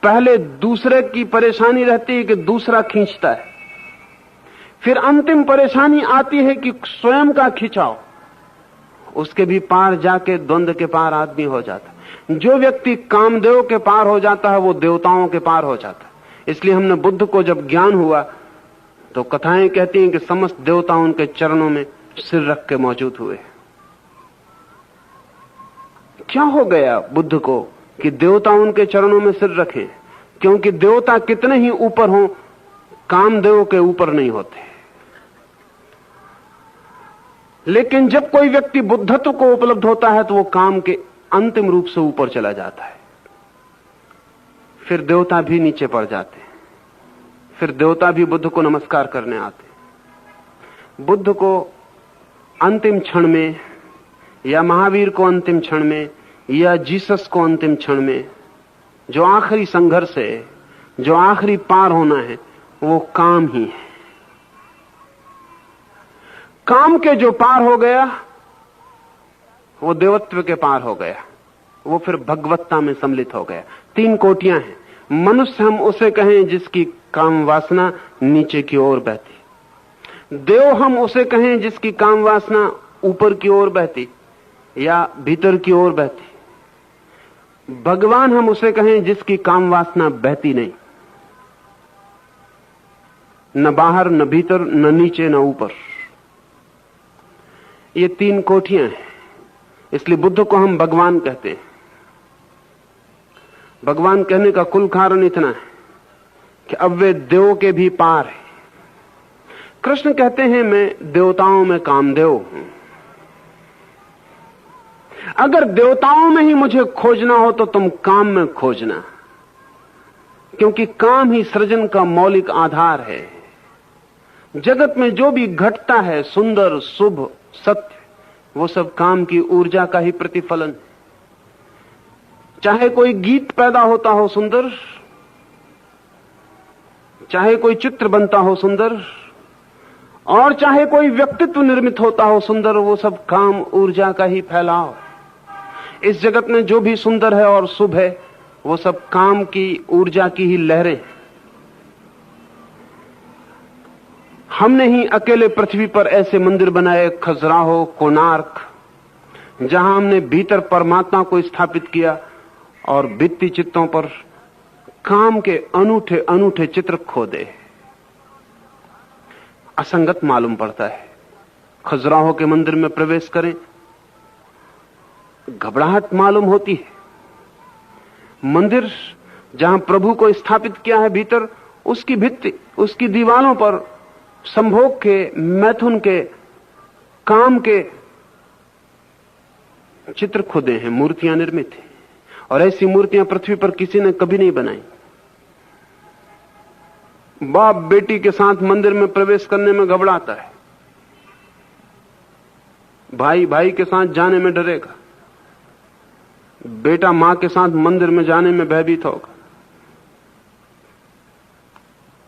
पहले दूसरे की परेशानी रहती है कि दूसरा खींचता है, फिर अंतिम परेशानी आती है कि स्वयं का खिंचाव। उसके भी पार जाके द्वंद्व के पार आदमी हो जाता है। जो व्यक्ति कामदेव के पार हो जाता है वो देवताओं के पार हो जाता है। इसलिए हमने बुद्ध को जब ज्ञान हुआ तो कथाएं कहती हैं कि समस्त देवता उनके चरणों में सिर रख के मौजूद हुए। क्या हो गया बुद्ध को कि देवता उनके चरणों में सिर रखें? क्योंकि देवता कितने ही ऊपर हों, कामदेव के ऊपर नहीं होते। लेकिन जब कोई व्यक्ति बुद्धत्व को उपलब्ध होता है तो वो काम के अंतिम रूप से ऊपर चला जाता है। फिर देवता भी नीचे पड़ जाते हैं, फिर देवता भी बुद्ध को नमस्कार करने आते। बुद्ध को अंतिम क्षण में, या महावीर को अंतिम क्षण में, या जीसस को अंतिम क्षण में, जो आखिरी संघर्ष है, जो आखिरी पार होना है, वो काम ही है। काम के जो पार हो गया वो देवत्व के पार हो गया, वो फिर भगवत्ता में सम्मिलित हो गया। 3 कोटियां हैं। मनुष्य हम उसे कहें जिसकी काम वासना नीचे की ओर बहती, देव हम उसे कहें जिसकी काम वासना ऊपर की ओर बहती या भीतर की ओर बहती, भगवान हम उसे कहें जिसकी काम वासना बहती नहीं, न बाहर न भीतर, न नीचे न ऊपर। ये 3 कोठियां हैं। इसलिए बुद्ध को हम भगवान कहते हैं। भगवान कहने का कुल कारण इतना है कि अब वे देव के भी पार है। कृष्ण कहते हैं मैं देवताओं में कामदेव हूं। अगर देवताओं में ही मुझे खोजना हो तो तुम काम में खोजना, क्योंकि काम ही सृजन का मौलिक आधार है। जगत में जो भी घटता है सुंदर, शुभ, सत्य, वो सब काम की ऊर्जा का ही प्रतिफलन। चाहे कोई गीत पैदा होता हो सुंदर, चाहे कोई चित्र बनता हो सुंदर, और चाहे कोई व्यक्तित्व निर्मित होता हो सुंदर, वो सब काम ऊर्जा का ही फैलाव। इस जगत में जो भी सुंदर है और शुभ है वो सब काम की ऊर्जा की ही लहरें। हमने ही अकेले पृथ्वी पर ऐसे मंदिर बनाए, खजुराहो, कोणार्क, जहां हमने भीतर परमात्मा को स्थापित किया और भित्ति चित्रों पर काम के अनूठे अनूठे चित्र खोदे। असंगत मालूम पड़ता है। खजुराहो के मंदिर में प्रवेश करें, घबराहट मालूम होती है। मंदिर जहां प्रभु को स्थापित किया है भीतर, उसकी भित्ति, उसकी दीवारों पर संभोग के, मैथुन के, काम के चित्र खुदे हैं, मूर्तियां निर्मित हैं। और ऐसी मूर्तियां पृथ्वी पर किसी ने कभी नहीं बनाई। बाप बेटी के साथ मंदिर में प्रवेश करने में घबराता है, भाई भाई के साथ जाने में डरेगा, बेटा मां के साथ मंदिर में जाने में भयभीत होगा।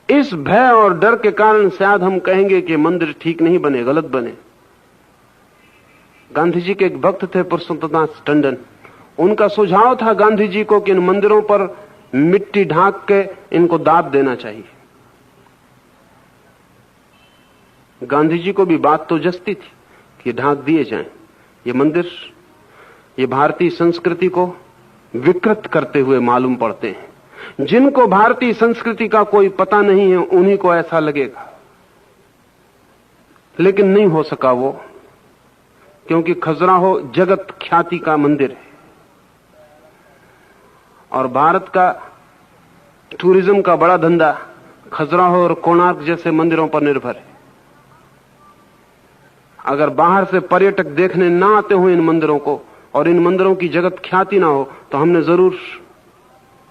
इस भय और डर के कारण शायद हम कहेंगे कि मंदिर ठीक नहीं बने, गलत बने। गांधी जी के एक भक्त थे पुरुषोत्तमदास टंडन, उनका सुझाव था गांधी जी को कि इन मंदिरों पर मिट्टी ढांक के इनको दाब देना चाहिए। गांधी जी को भी बात तो जचती थी कि ढांक दिए जाएं। ये मंदिर, ये भारतीय संस्कृति को विकृत करते हुए मालूम पड़ते हैं। जिनको भारतीय संस्कृति का कोई पता नहीं है उन्हीं को ऐसा लगेगा, लेकिन नहीं हो सका वो, क्योंकि खजुराहो जगत ख्याति का मंदिर है और भारत का टूरिज्म का बड़ा धंधा खजुराहो और कोणार्क जैसे मंदिरों पर निर्भर है। अगर बाहर से पर्यटक देखने ना आते हो इन मंदिरों को और इन मंदिरों की जगत ख्याति ना हो तो हमने जरूर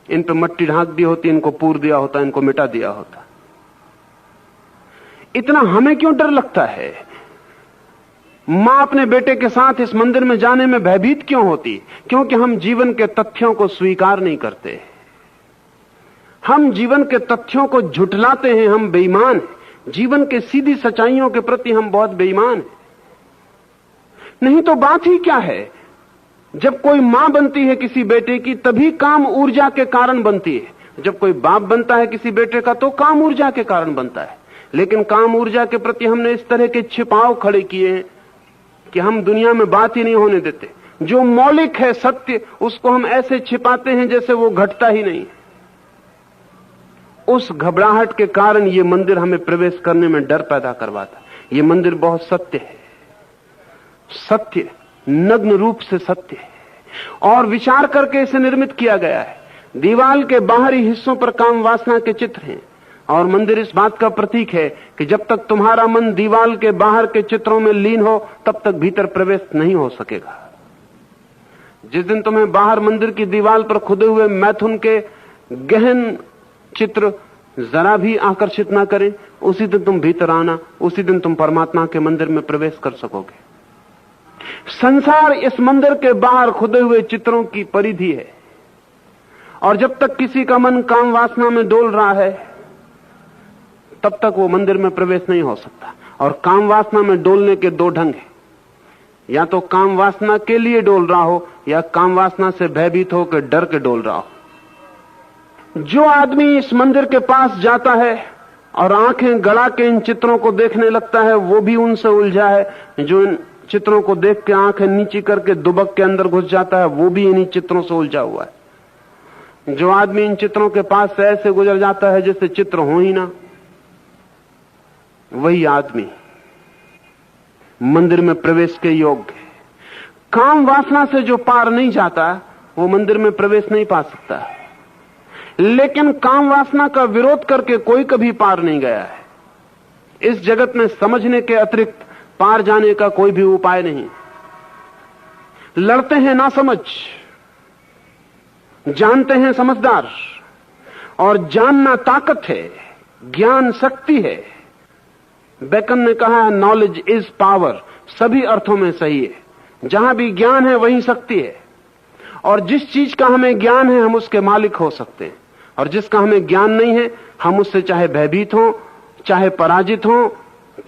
इन पे मट्टी ढांक दी होती, इनको पूर दिया होता, इनको मिटा दिया होता। इतना हमें क्यों डर लगता है? मां अपने बेटे के साथ इस मंदिर में जाने में भयभीत क्यों होती? क्योंकि हम जीवन के तथ्यों को स्वीकार नहीं करते, हम जीवन के तथ्यों को झुठलाते हैं, हम बेईमान हैं। जीवन के सीधी सच्चाइयों के प्रति हम बहुत बेईमान हैं। नहीं तो बात ही क्या है? जब कोई मां बनती है किसी बेटे की तभी काम ऊर्जा के कारण बनती है। जब कोई बाप बनता है किसी बेटे का तो काम ऊर्जा के कारण बनता है। लेकिन काम ऊर्जा के प्रति हमने इस तरह के छिपाव खड़े किए हैं कि हम दुनिया में बात ही नहीं होने देते। जो मौलिक है सत्य उसको हम ऐसे छिपाते हैं जैसे वो घटता ही नहीं। उस घबराहट के कारण ये मंदिर हमें प्रवेश करने में डर पैदा करवाता। ये मंदिर बहुत सत्य है, सत्य नग्न रूप से सत्य है और विचार करके इसे निर्मित किया गया है। दीवाल के बाहरी हिस्सों पर काम वासना के चित्र हैं और मंदिर इस बात का प्रतीक है कि जब तक तुम्हारा मन दीवाल के बाहर के चित्रों में लीन हो तब तक भीतर प्रवेश नहीं हो सकेगा। जिस दिन तुम्हें बाहर मंदिर की दीवाल पर खुदे हुए मैथुन के गहन चित्र जरा भी आकर्षित ना करें, उसी दिन तुम भीतर आना, उसी दिन तुम परमात्मा के मंदिर में प्रवेश कर सकोगे। संसार इस मंदिर के बाहर खुदे हुए चित्रों की परिधि है और जब तक किसी का मन काम वासना में डोल रहा है तब तक वो मंदिर में प्रवेश नहीं हो सकता। और काम वासना में डोलने के दो ढंग हैं, या तो काम वासना के लिए डोल रहा हो या काम वासना से भयभीत होकर डर के डोल रहा हो। जो आदमी इस मंदिर के पास जाता है और आंखें गड़ा के इन चित्रों को देखने लगता है वो भी उनसे उलझा है। जो इन चित्रों को देख के आंखें नीची करके दुबक के अंदर घुस जाता है वो भी इन्हीं चित्रों से उलझा हुआ है। जो आदमी इन चित्रों के पास से ऐसे गुजर जाता है जैसे चित्र हो ही ना, वही आदमी मंदिर में प्रवेश के योग्य है। काम वासना से जो पार नहीं जाता वो मंदिर में प्रवेश नहीं पा सकता, लेकिन काम वासना का विरोध करके कोई कभी पार नहीं गया है। इस जगत में समझने के अतिरिक्त पार जाने का कोई भी उपाय नहीं। लड़ते हैं ना समझ, जानते हैं समझदार, और जानना ताकत है, ज्ञान शक्ति है। बेकन ने कहा है नॉलेज इज पावर, सभी अर्थों में सही है। जहां भी ज्ञान है वहीं शक्ति है, और जिस चीज का हमें ज्ञान है हम उसके मालिक हो सकते हैं, और जिसका हमें ज्ञान नहीं है हम उससे चाहे भयभीत हों, चाहे पराजित हों,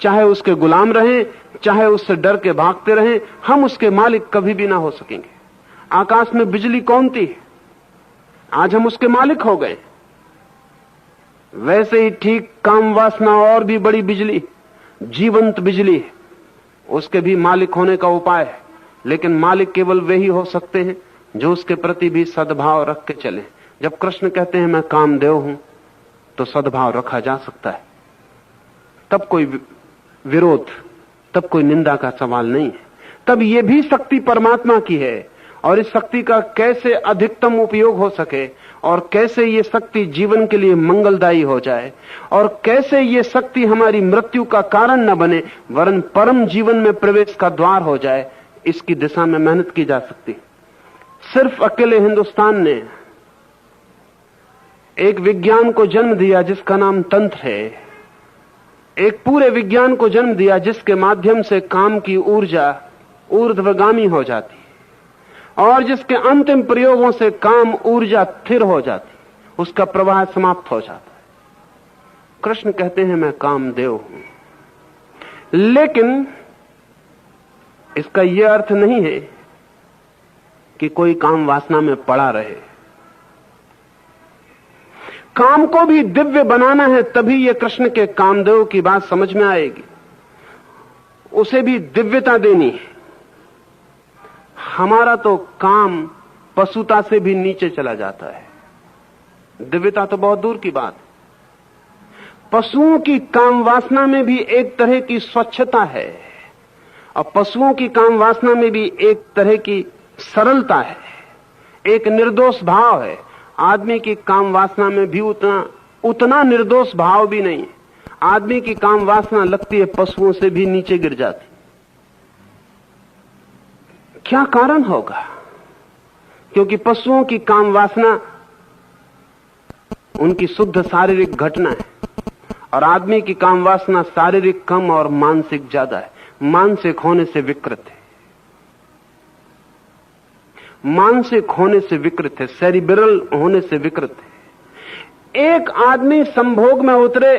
चाहे उसके गुलाम रहें, चाहे उससे डर के भागते रहें, हम उसके मालिक कभी भी ना हो सकेंगे। आकाश में बिजली कौनती है, आज हम उसके मालिक हो गए। वैसे ही ठीक काम वासना और भी बड़ी बिजली, जीवंत बिजली है, उसके भी मालिक होने का उपाय है। लेकिन मालिक केवल वे ही हो सकते हैं जो उसके प्रति भी सद्भाव रख के चले। जब कृष्ण कहते हैं मैं कामदेव हूं तो सद्भाव रखा जा सकता है, तब कोई विरोध, तब कोई निंदा का सवाल नहीं है। तब ये भी शक्ति परमात्मा की है, और इस शक्ति का कैसे अधिकतम उपयोग हो सके, और कैसे ये शक्ति जीवन के लिए मंगलदायी हो जाए, और कैसे ये शक्ति हमारी मृत्यु का कारण न बने वरन परम जीवन में प्रवेश का द्वार हो जाए, इसकी दिशा में मेहनत की जा सकती। सिर्फ अकेले हिंदुस्तान ने एक विज्ञान को जन्म दिया जिसका नाम तंत्र है, एक पूरे विज्ञान को जन्म दिया जिसके माध्यम से काम की ऊर्जा ऊर्ध्वगामी हो जाती और जिसके अंतिम प्रयोगों से काम ऊर्जा स्थिर हो जाती, उसका प्रवाह समाप्त हो जाता है। कृष्ण कहते हैं मैं कामदेव हूं, लेकिन इसका यह अर्थ नहीं है कि कोई काम वासना में पड़ा रहे। काम को भी दिव्य बनाना है, तभी ये कृष्ण के कामदेव की बात समझ में आएगी। उसे भी दिव्यता देनी है। हमारा तो काम पशुता से भी नीचे चला जाता है, दिव्यता तो बहुत दूर की बात। पशुओं की काम वासना में भी एक तरह की स्वच्छता है, और पशुओं की काम वासना में भी एक तरह की सरलता है, एक निर्दोष भाव है। आदमी की काम वासना में भी उतना निर्दोष भाव भी नहीं है। आदमी की काम वासना लगती है पशुओं से भी नीचे गिर जाती। क्या कारण होगा? क्योंकि पशुओं की काम वासना उनकी शुद्ध शारीरिक घटना है और आदमी की काम वासना शारीरिक कम और मानसिक ज्यादा है। मानसिक होने से विकृत है, मानसिक होने से विकृत है, सेरिब्रल होने से विकृत है। एक आदमी संभोग में उतरे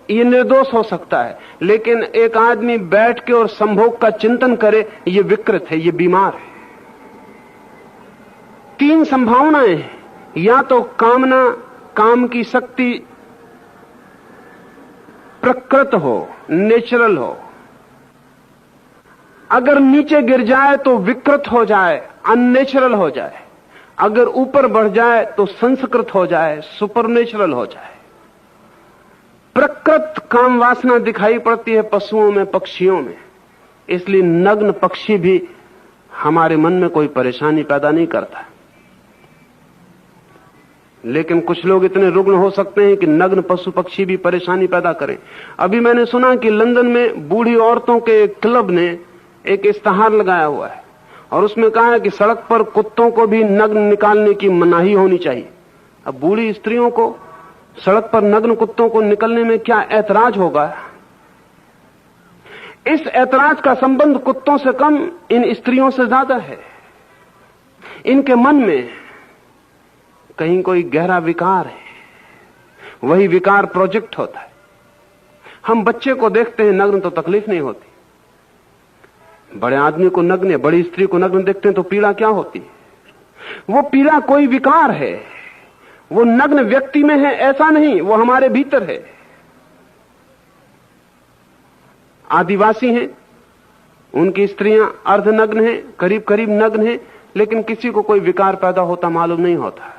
ये निर्दोष हो सकता है, लेकिन एक आदमी बैठ के और संभोग का चिंतन करे ये विकृत है, ये बीमार है। 3 संभावनाएं हैं, या तो कामना, काम की शक्ति प्रकृत हो, नेचुरल हो, अगर नीचे गिर जाए तो विकृत हो जाए, अननेचुरल हो जाए, अगर ऊपर बढ़ जाए तो संस्कृत हो जाए, सुपरनेचुरल हो जाए। प्रकृत काम वासना दिखाई पड़ती है पशुओं में, पक्षियों में, इसलिए नग्न पक्षी भी हमारे मन में कोई परेशानी पैदा नहीं करता। लेकिन कुछ लोग इतने रुग्ण हो सकते हैं कि नग्न पशु पक्षी भी परेशानी पैदा करें। अभी मैंने सुना कि लंदन में बूढ़ी औरतों के क्लब ने एक इश्तहार लगाया हुआ है और उसमें कहा है कि सड़क पर कुत्तों को भी नग्न निकालने की मनाही होनी चाहिए। अब बूढ़ी स्त्रियों को सड़क पर नग्न कुत्तों को निकलने में क्या ऐतराज होगा? इस ऐतराज का संबंध कुत्तों से कम इन स्त्रियों से ज्यादा है। इनके मन में कहीं कोई गहरा विकार है, वही विकार प्रोजेक्ट होता है। हम बच्चे को देखते हैं नग्न तो तकलीफ नहीं होती, बड़े आदमी को नग्न, बड़ी स्त्री को नग्न देखते हैं तो पीड़ा क्या होती है? वो पीड़ा कोई विकार है, वो नग्न व्यक्ति में है ऐसा नहीं, वो हमारे भीतर है। आदिवासी हैं, उनकी स्त्रियां अर्धनग्न हैं, करीब करीब नग्न हैं, लेकिन किसी को कोई विकार पैदा होता मालूम नहीं होता।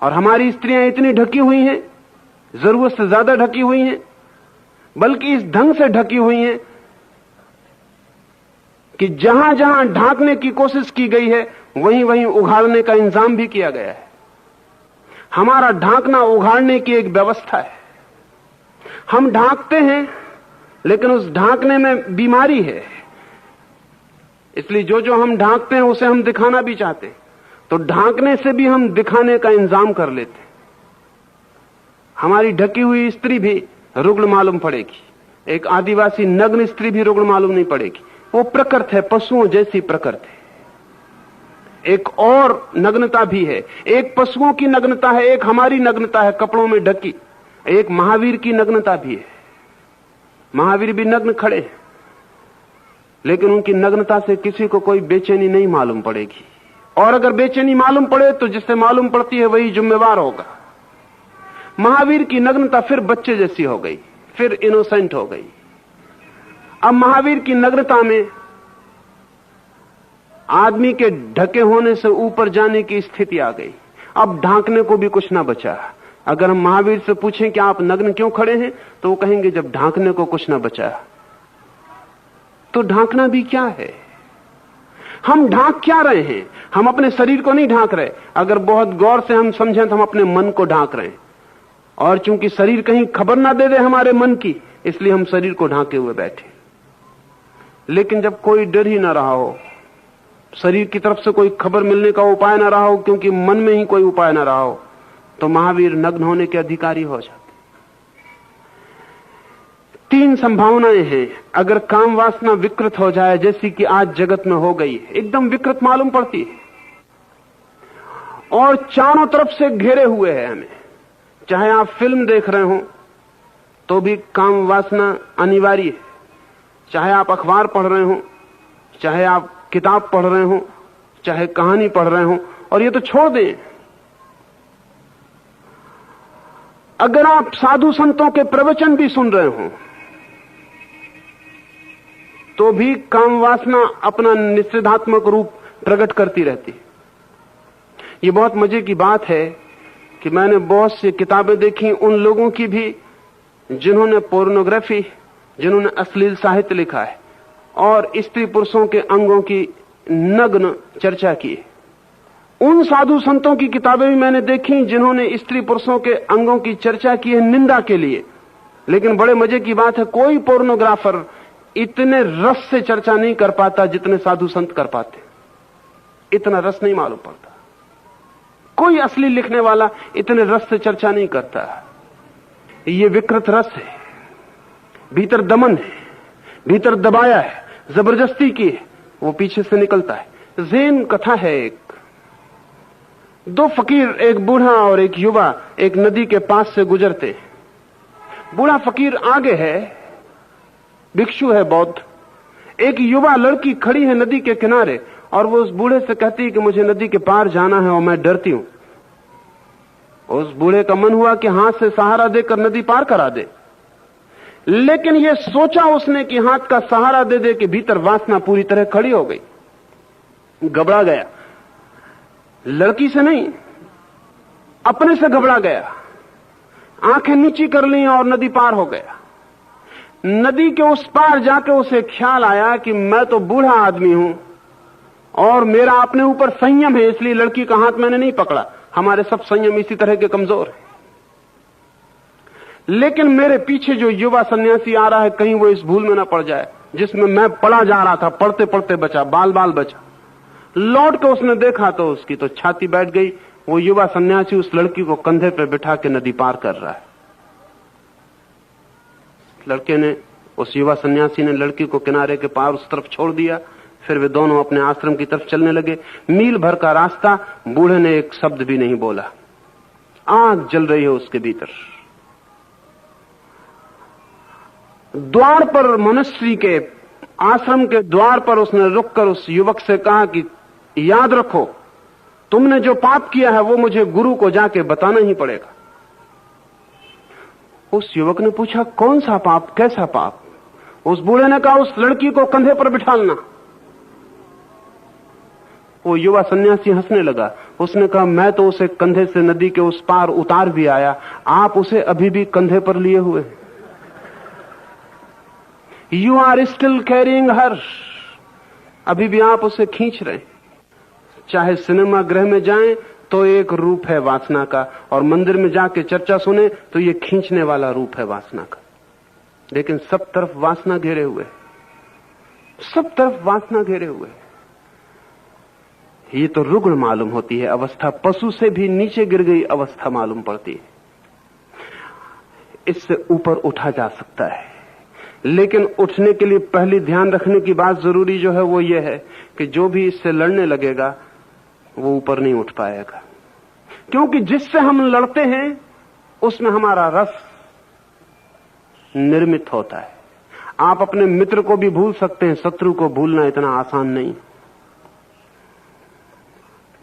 और हमारी स्त्रियां इतनी ढकी हुई हैं, जरूरत से ज्यादा ढकी हुई हैं, बल्कि इस ढंग से ढकी हुई हैं कि जहां जहां ढांकने की कोशिश की गई है वहीं वहीं उघाड़ने का इंतजाम भी किया गया है। हमारा ढांकना उघाड़ने की एक व्यवस्था है। हम ढांकते हैं लेकिन उस ढांकने में बीमारी है, इसलिए जो जो हम ढांकते हैं उसे हम दिखाना भी चाहते हैं, तो ढांकने से भी हम दिखाने का इंतजाम कर लेते हैं। हमारी ढकी हुई स्त्री भी रुग्ण मालूम पड़ेगी, एक आदिवासी नग्न स्त्री भी रुग्ण मालूम नहीं पड़ेगी। वो प्रकृति है, पशुओं जैसी प्रकृति है। एक और नग्नता भी है, एक पशुओं की नग्नता है, एक हमारी नग्नता है कपड़ों में ढकी, एक महावीर की नग्नता भी है। महावीर भी नग्न खड़े हैं, लेकिन उनकी नग्नता से किसी को कोई बेचैनी नहीं मालूम पड़ेगी, और अगर बेचैनी मालूम पड़े तो जिससे मालूम पड़ती है वही जिम्मेवार होगा। महावीर की नग्नता फिर बच्चे जैसी हो गई, फिर इनोसेंट हो गई। अब महावीर की नग्नता में आदमी के ढके होने से ऊपर जाने की स्थिति आ गई। अब ढांकने को भी कुछ ना बचा। अगर हम महावीर से पूछें कि आप नग्न क्यों खड़े हैं, तो वो कहेंगे जब ढांकने को कुछ ना बचा। तो ढांकना भी क्या है? हम ढांक क्या रहे हैं? हम अपने शरीर को नहीं ढांक रहे। अगर बहुत गौर से हम समझें तो हम अपने मन को ढांक रहे हैं, और चूंकि शरीर कहीं खबर ना दे दे हमारे मन की, इसलिए हम शरीर को ढांके हुए बैठे। लेकिन जब कोई डर ही ना रहा हो, शरीर की तरफ से कोई खबर मिलने का उपाय ना रहा हो, क्योंकि मन में ही कोई उपाय ना रहा हो, तो महावीर नग्न होने के अधिकारी हो जाते। 3 संभावनाएं हैं। अगर काम वासना विकृत हो जाए, जैसी कि आज जगत में हो गई है, एकदम विकृत मालूम पड़ती है और चारों तरफ से घेरे हुए है हमें। चाहे आप फिल्म देख रहे हो तो भी काम वासना अनिवार्य है, चाहे आप अखबार पढ़ रहे हो, चाहे आप किताब पढ़ रहे हो, चाहे कहानी पढ़ रहे हो, और ये तो छोड़ दें, अगर आप साधु संतों के प्रवचन भी सुन रहे हो तो भी काम वासना अपना निषेधात्मक रूप प्रकट करती रहती। ये बहुत मजे की बात है कि मैंने बहुत सी किताबें देखी उन लोगों की भी जिन्होंने पोर्नोग्राफी, जिन्होंने अश्लील साहित्य लिखा है और स्त्री पुरुषों के अंगों की नग्न चर्चा की। उन साधु संतों की किताबें भी मैंने देखी जिन्होंने स्त्री पुरुषों के अंगों की चर्चा की है निंदा के लिए। लेकिन बड़े मजे की बात है, कोई पोर्नोग्राफर इतने रस से चर्चा नहीं कर पाता जितने साधु संत कर पाते। इतना रस नहीं मालूम पड़ता। कोई असली लिखने वाला इतने रस से चर्चा नहीं करता। ये विकृत रस है, भीतर दमन है, भीतर दबाया है, जबरदस्ती की है, वो पीछे से निकलता है। ज़ेन कथा है एक, दो फकीर, एक बूढ़ा और एक युवा, एक नदी के पास से गुजरते। बूढ़ा फकीर आगे है, भिक्षु है बौद्ध। एक युवा लड़की खड़ी है नदी के किनारे और वो उस बूढ़े से कहती है कि मुझे नदी के पार जाना है और मैं डरती हूं। उस बूढ़े का मन हुआ कि हाथ से सहारा देकर नदी पार करा दे, लेकिन ये सोचा उसने कि हाथ का सहारा दे दे कि भीतर वासना पूरी तरह खड़ी हो गई। घबरा गया, लड़की से नहीं अपने से घबरा गया। आंखें नीची कर ली और नदी पार हो गया। नदी के उस पार जाके उसे ख्याल आया कि मैं तो बूढ़ा आदमी हूं और मेरा अपने ऊपर संयम है, इसलिए लड़की का हाथ मैंने नहीं पकड़ा। हमारे सब संयम इसी तरह के कमजोर हैं। लेकिन मेरे पीछे जो युवा सन्यासी आ रहा है, कहीं वो इस भूल में ना पड़ जाए जिसमें मैं पड़ा जा रहा था। पढ़ते पढ़ते बचा, बाल बाल बचा। लौट के उसने देखा तो उसकी तो छाती बैठ गई। वो युवा सन्यासी उस लड़की को कंधे पे बिठा के नदी पार कर रहा है। लड़के ने, उस युवा सन्यासी ने लड़की को किनारे के पार उस तरफ छोड़ दिया। फिर वे दोनों अपने आश्रम की तरफ चलने लगे। मील भर का रास्ता, बूढ़े ने एक शब्द भी नहीं बोला। आग जल रही है उसके भीतर। द्वार पर, मनुष्य के आश्रम के द्वार पर उसने रुककर उस युवक से कहा कि याद रखो, तुमने जो पाप किया है वो मुझे गुरु को जाके बताना ही पड़ेगा। उस युवक ने पूछा, कौन सा पाप, कैसा पाप? उस बूढ़े ने कहा, उस लड़की को कंधे पर बिठालना। वो युवा सन्यासी हंसने लगा। उसने कहा, मैं तो उसे कंधे से नदी के उस पार उतार भी आया, आप उसे अभी भी कंधे पर लिए हुए। You are still carrying her, अभी भी आप उसे खींच रहे। चाहे सिनेमा गृह में जाएं तो एक रूप है वासना का, और मंदिर में जाके चर्चा सुने तो ये खींचने वाला रूप है वासना का। लेकिन सब तरफ वासना घेरे हुए, सब तरफ वासना घेरे हुए। ये तो रुग्ण मालूम होती है अवस्था, पशु से भी नीचे गिर गई अवस्था मालूम पड़ती है। इससे ऊपर उठा जा सकता है, लेकिन उठने के लिए पहली ध्यान रखने की बात जरूरी जो है वो ये है कि जो भी इससे लड़ने लगेगा वो ऊपर नहीं उठ पाएगा, क्योंकि जिससे हम लड़ते हैं उसमें हमारा रस निर्मित होता है। आप अपने मित्र को भी भूल सकते हैं, शत्रु को भूलना इतना आसान नहीं।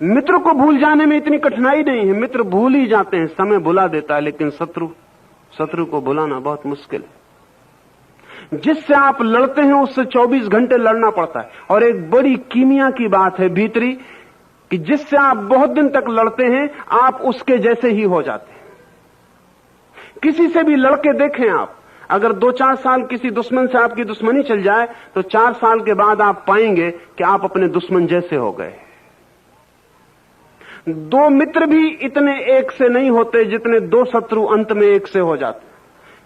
मित्र को भूल जाने में इतनी कठिनाई नहीं है, मित्र भूल ही जाते हैं, समय भुला देता है, लेकिन शत्रु को भुलाना बहुत मुश्किल है। जिससे आप लड़ते हैं उससे 24 घंटे लड़ना पड़ता है। और एक बड़ी कीमिया की बात है भीतरी, कि जिससे आप बहुत दिन तक लड़ते हैं आप उसके जैसे ही हो जाते हैं। किसी से भी लड़के देखें आप, अगर 2-4 साल किसी दुश्मन से आपकी दुश्मनी चल जाए तो 4 साल के बाद आप पाएंगे कि आप अपने दुश्मन जैसे हो गए। 2 मित्र भी इतने एक से नहीं होते जितने 2 शत्रु अंत में एक से हो जाते,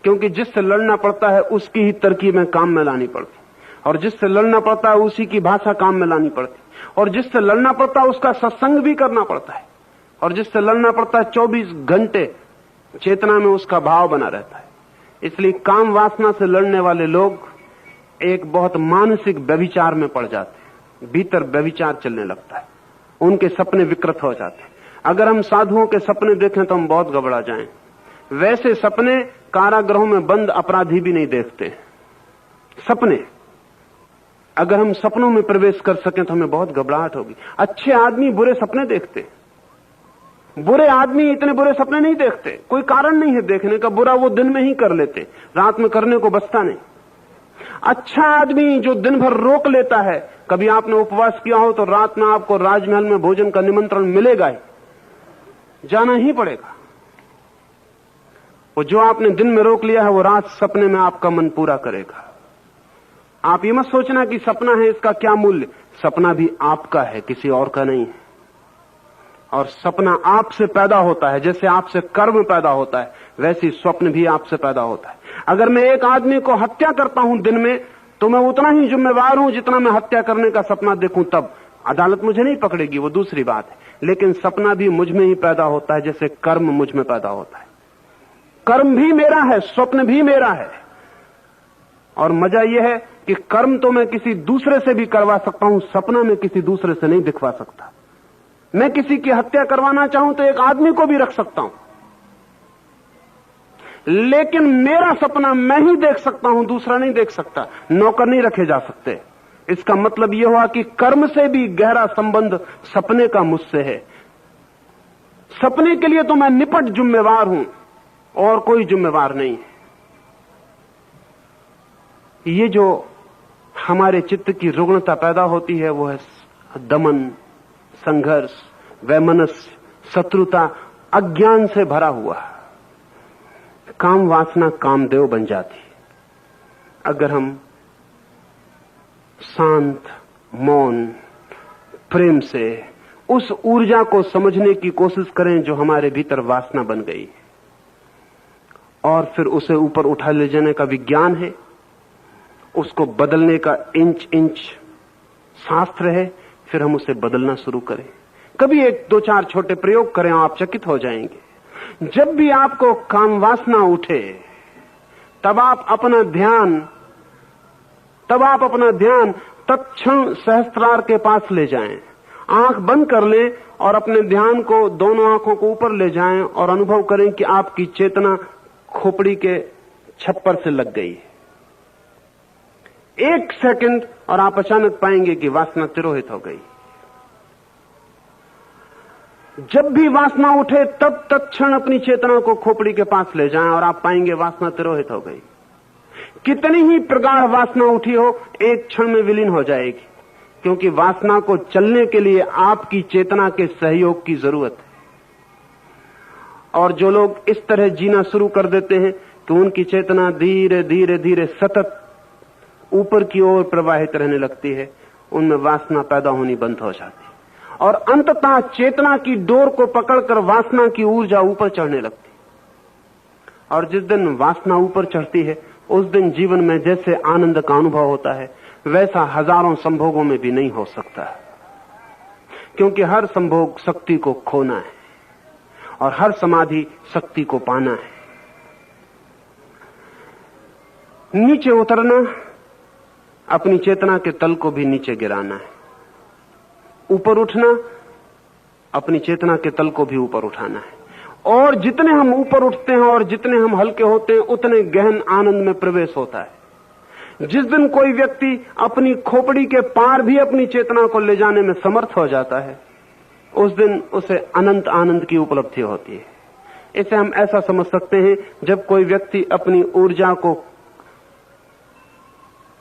क्योंकि जिससे लड़ना पड़ता है उसकी ही तरकीबें काम में लानी पड़ती, और जिससे लड़ना पड़ता है उसी की भाषा काम में लानी पड़ती, और जिससे लड़ना पड़ता है उसका सत्संग भी करना पड़ता है, और जिससे लड़ना पड़ता है 24 घंटे चेतना में उसका भाव बना रहता है। इसलिए काम वासना से लड़ने वाले लोग एक बहुत मानसिक व्यभिचार में पड़ जाते हैं, भीतर व्यभिचार चलने लगता है, उनके सपने विकृत हो जाते हैं। अगर हम साधुओं के सपने देखें तो हम बहुत घबरा जाएं। वैसे सपने कारागृहों में बंद अपराधी भी नहीं देखते। सपने, अगर हम सपनों में प्रवेश कर सकें तो हमें बहुत घबराहट होगी। अच्छे आदमी बुरे सपने देखते, बुरे आदमी इतने बुरे सपने नहीं देखते, कोई कारण नहीं है देखने का। बुरा वो दिन में ही कर लेते, रात में करने को बचता नहीं। अच्छा आदमी जो दिन भर रोक लेता है, कभी आपने उपवास किया हो तो रात में आपको राजमहल में भोजन का निमंत्रण मिलेगा ही, जाना ही पड़ेगा। वो जो आपने दिन में रोक लिया है वो रात सपने में आपका मन पूरा करेगा। आप ये मत सोचना कि सपना है इसका क्या मूल्य, सपना भी आपका है, किसी और का नहीं है। और सपना आपसे पैदा होता है, जैसे आपसे कर्म पैदा होता है वैसे स्वप्न भी आपसे पैदा होता है। अगर मैं एक आदमी को हत्या करता हूं दिन में तो मैं उतना ही जिम्मेवार हूं जितना मैं हत्या करने का सपना देखूं तब। अदालत मुझे नहीं पकड़ेगी, वो दूसरी बात है, लेकिन सपना भी मुझ में ही पैदा होता है जैसे कर्म मुझ में पैदा होता है। कर्म भी मेरा है, स्वप्न भी मेरा है। और मजा यह है कि कर्म तो मैं किसी दूसरे से भी करवा सकता हूं, सपना मैं किसी दूसरे से नहीं दिखवा सकता। मैं किसी की हत्या करवाना चाहूं तो एक आदमी को भी रख सकता हूं, लेकिन मेरा सपना मैं ही देख सकता हूं, दूसरा नहीं देख सकता। नौकर नहीं रखे जा सकते। इसका मतलब यह हुआ कि कर्म से भी गहरा संबंध सपने का मुझसे है। सपने के लिए तो मैं निपट जिम्मेवार हूं और कोई जिम्मेवार नहीं है। ये जो हमारे चित्त की रुग्णता पैदा होती है वो है दमन, संघर्ष, वैमनस्य, शत्रुता, अज्ञान से भरा हुआ। काम वासना कामदेव बन जाती। अगर हम शांत, मौन, प्रेम से उस ऊर्जा को समझने की कोशिश करें जो हमारे भीतर वासना बन गई, और फिर उसे ऊपर उठा ले जाने का विज्ञान है, उसको बदलने का इंच इंच शास्त्र है, फिर हम उसे बदलना शुरू करें। कभी एक दो चार छोटे प्रयोग करें, आप चकित हो जाएंगे। जब भी आपको काम वासना उठे तब आप अपना ध्यान तत्क्षण सहस्त्रार के पास ले जाएं। आंख बंद कर लें और अपने ध्यान को दोनों आंखों को ऊपर ले जाएं और अनुभव करें कि आपकी चेतना खोपड़ी के छप्पर से लग गई। एक सेकंड और आप अचानक पाएंगे कि वासना तिरोहित हो गई। जब भी वासना उठे तब तत्क्षण अपनी चेतना को खोपड़ी के पास ले जाएं और आप पाएंगे वासना तिरोहित हो गई। कितनी ही प्रगाढ़ वासना उठी हो, एक क्षण में विलीन हो जाएगी, क्योंकि वासना को चलने के लिए आपकी चेतना के सहयोग की जरूरत है। और जो लोग इस तरह जीना शुरू कर देते हैं कि उनकी चेतना धीरे धीरे धीरे सतत ऊपर की ओर प्रवाहित रहने लगती है, उनमें वासना पैदा होनी बंद हो जाती है और अंततः चेतना की डोर को पकड़कर वासना की ऊर्जा ऊपर चढ़ने लगती है। और जिस दिन वासना ऊपर चढ़ती है उस दिन जीवन में जैसे आनंद का अनुभव होता है वैसा हजारों संभोगों में भी नहीं हो सकता, क्योंकि हर संभोग शक्ति को खोना है और हर समाधि शक्ति को पाना है। नीचे उतरना, अपनी चेतना के तल को भी नीचे गिराना है। ऊपर उठना, अपनी चेतना के तल को भी ऊपर उठाना है। और जितने हम ऊपर उठते हैं और जितने हम हल्के होते हैं उतने गहन आनंद में प्रवेश होता है। जिस दिन कोई व्यक्ति अपनी खोपड़ी के पार भी अपनी चेतना को ले जाने में समर्थ हो जाता है उस दिन उसे अनंत आनंद की उपलब्धि होती है। इसे हम ऐसा समझ सकते हैं, जब कोई व्यक्ति अपनी ऊर्जा को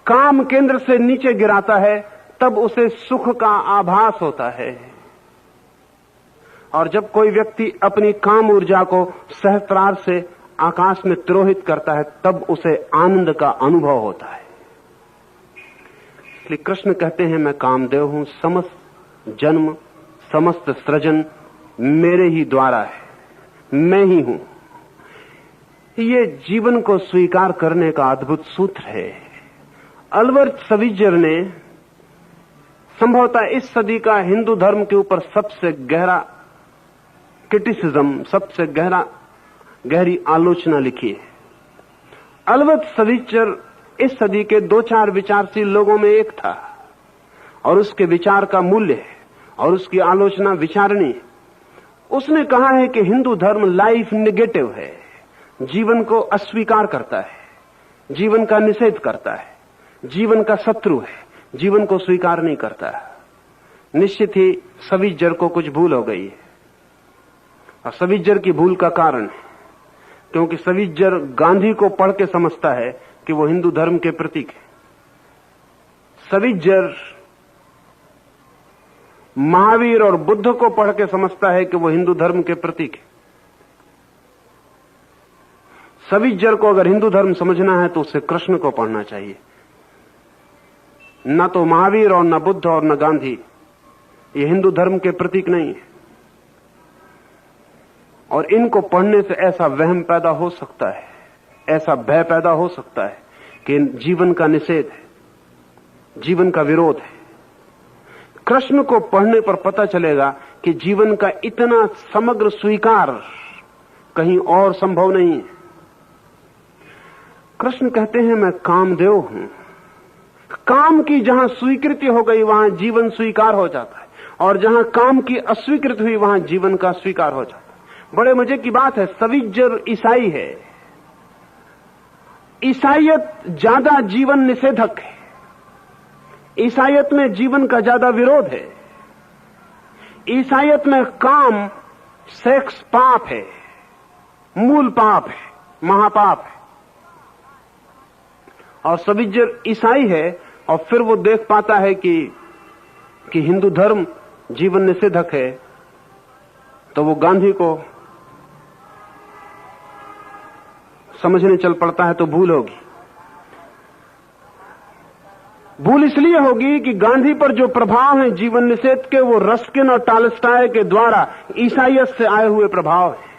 काम केंद्र से नीचे गिराता है तब उसे सुख का आभास होता है, और जब कोई व्यक्ति अपनी काम ऊर्जा को सहस्त्रार से आकाश में तिरोहित करता है तब उसे आनंद का अनुभव होता है। इसलिए कृष्ण कहते हैं, मैं कामदेव हूं, समस्त जन्म समस्त सृजन मेरे ही द्वारा है, मैं ही हूं। ये जीवन को स्वीकार करने का अद्भुत सूत्र है। अल्बर्ट सवीजर ने संभवतः इस सदी का हिंदू धर्म के ऊपर सबसे गहरा क्रिटिसिज्म, सबसे गहरी आलोचना लिखी है। अल्बर्ट सवीजर इस सदी के दो चार विचारशील लोगों में एक था, और उसके विचार का मूल्य है और उसकी आलोचना विचारणीय है। उसने कहा है कि हिंदू धर्म लाइफ नेगेटिव है, जीवन को अस्वीकार करता है, जीवन का निषेध करता है, जीवन का शत्रु है, जीवन को स्वीकार नहीं करता है। निश्चित ही सवीजर को कुछ भूल हो गई है, और सवीजर की भूल का कारण है क्योंकि सवीजर गांधी को पढ़ के समझता है कि वो हिंदू धर्म के प्रतीक है। सवीजर महावीर और बुद्ध को पढ़ के समझता है कि वो हिंदू धर्म के प्रतीक है। सवीजर को अगर हिंदू धर्म समझना है तो उसे कृष्ण को पढ़ना चाहिए, न तो महावीर और न बुद्ध और न गांधी। ये हिंदू धर्म के प्रतीक नहीं है। और इनको पढ़ने से ऐसा वहम पैदा हो सकता है, ऐसा भय पैदा हो सकता है कि जीवन का निषेध है, जीवन का विरोध है। कृष्ण को पढ़ने पर पता चलेगा कि जीवन का इतना समग्र स्वीकार कहीं और संभव नहीं है। कृष्ण कहते हैं मैं कामदेव हूं। काम की जहां स्वीकृति हो गई वहां जीवन स्वीकार हो जाता है, और जहां काम की अस्वीकृति हुई वहां जीवन का स्वीकार हो जाता है। बड़े मजे की बात है, सविज्जर ईसाई है। ईसाइयत ज्यादा जीवन निषेधक है। ईसाइयत में जीवन का ज्यादा विरोध है। ईसाइयत में काम, सेक्स पाप है, मूल पाप है, महापाप है। और सविज्जर ईसाई है और फिर वो देख पाता है कि हिंदू धर्म जीवन निषेधक है, तो वो गांधी को समझने चल पड़ता है। तो भूल होगी। भूल इसलिए होगी कि गांधी पर जो प्रभाव है जीवन निषेध के, वो रस्किन और टॉलस्टॉय के द्वारा ईसाइयत से आए हुए प्रभाव है।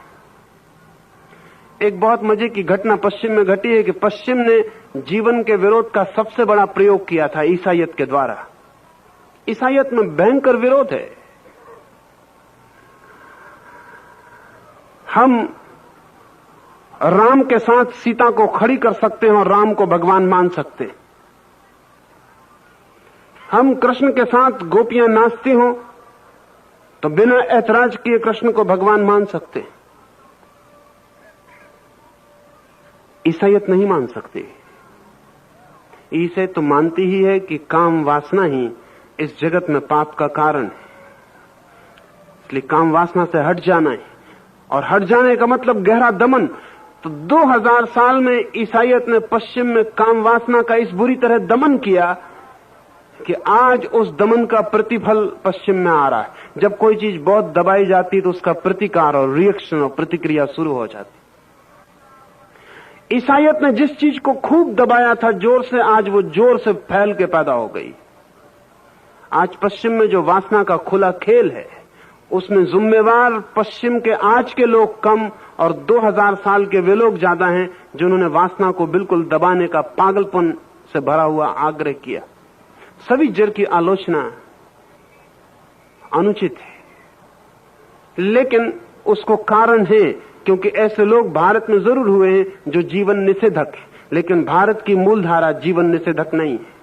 एक बहुत मजे की घटना पश्चिम में घटी है कि पश्चिम ने जीवन के विरोध का सबसे बड़ा प्रयोग किया था ईसाइयत के द्वारा। ईसाइयत में भयंकर विरोध है। हम राम के साथ सीता को खड़ी कर सकते हैं और राम को भगवान मान सकते हैं। हम कृष्ण के साथ गोपियां नाचती हों तो बिना ऐतराज किए कृष्ण को भगवान मान सकते हैं। ईसाइयत नहीं मान सकती। ईसाई तो मानती ही है कि काम वासना ही इस जगत में पाप का कारण है, इसलिए काम वासना से हट जाना है, और हट जाने का मतलब गहरा दमन। तो 2000 साल में ईसाइयत ने पश्चिम में काम वासना का इस बुरी तरह दमन किया कि आज उस दमन का प्रतिफल पश्चिम में आ रहा है। जब कोई चीज बहुत दबाई जाती तो उसका प्रतिकार और रिएक्शन और प्रतिक्रिया शुरू हो जाती। ईसाइयत ने जिस चीज को खूब दबाया था जोर से, आज वो जोर से फैल के पैदा हो गई। आज पश्चिम में जो वासना का खुला खेल है, उसमें जिम्मेवार पश्चिम के आज के लोग कम और 2000 साल के वे लोग ज्यादा हैं जिन्होंने वासना को बिल्कुल दबाने का पागलपन से भरा हुआ आग्रह किया। सभी जर की आलोचना अनुचित है, लेकिन उसको कारण है क्योंकि ऐसे लोग भारत में जरूर हुए हैं जो जीवन निषेधक है, लेकिन भारत की मूलधारा जीवन निषेधक नहीं है।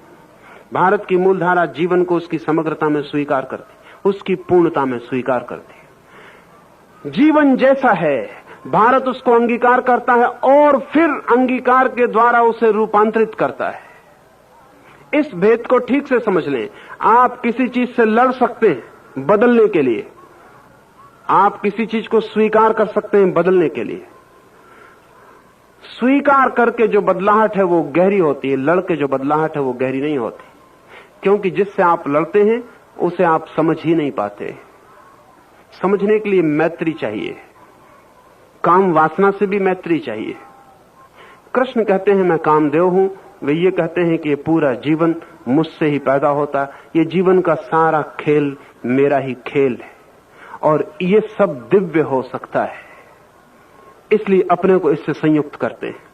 भारत की मूलधारा जीवन को उसकी समग्रता में स्वीकार करती, उसकी पूर्णता में स्वीकार करती। जीवन जैसा है भारत उसको अंगीकार करता है और फिर अंगीकार के द्वारा उसे रूपांतरित करता है। इस भेद को ठीक से समझ लें। आप किसी चीज से लड़ सकते हैं बदलने के लिए, आप किसी चीज को स्वीकार कर सकते हैं बदलने के लिए। स्वीकार करके जो बदलाहट है वो गहरी होती है, लड़ के जो बदलाहट है वो गहरी नहीं होती, क्योंकि जिससे आप लड़ते हैं उसे आप समझ ही नहीं पाते। समझने के लिए मैत्री चाहिए, काम वासना से भी मैत्री चाहिए। कृष्ण कहते हैं मैं कामदेव हूं, वे ये कहते हैं कि ये पूरा जीवन मुझसे ही पैदा होता, ये जीवन का सारा खेल मेरा ही खेल है और ये सब दिव्य हो सकता है, इसलिए अपने को इससे संयुक्त करते हैं।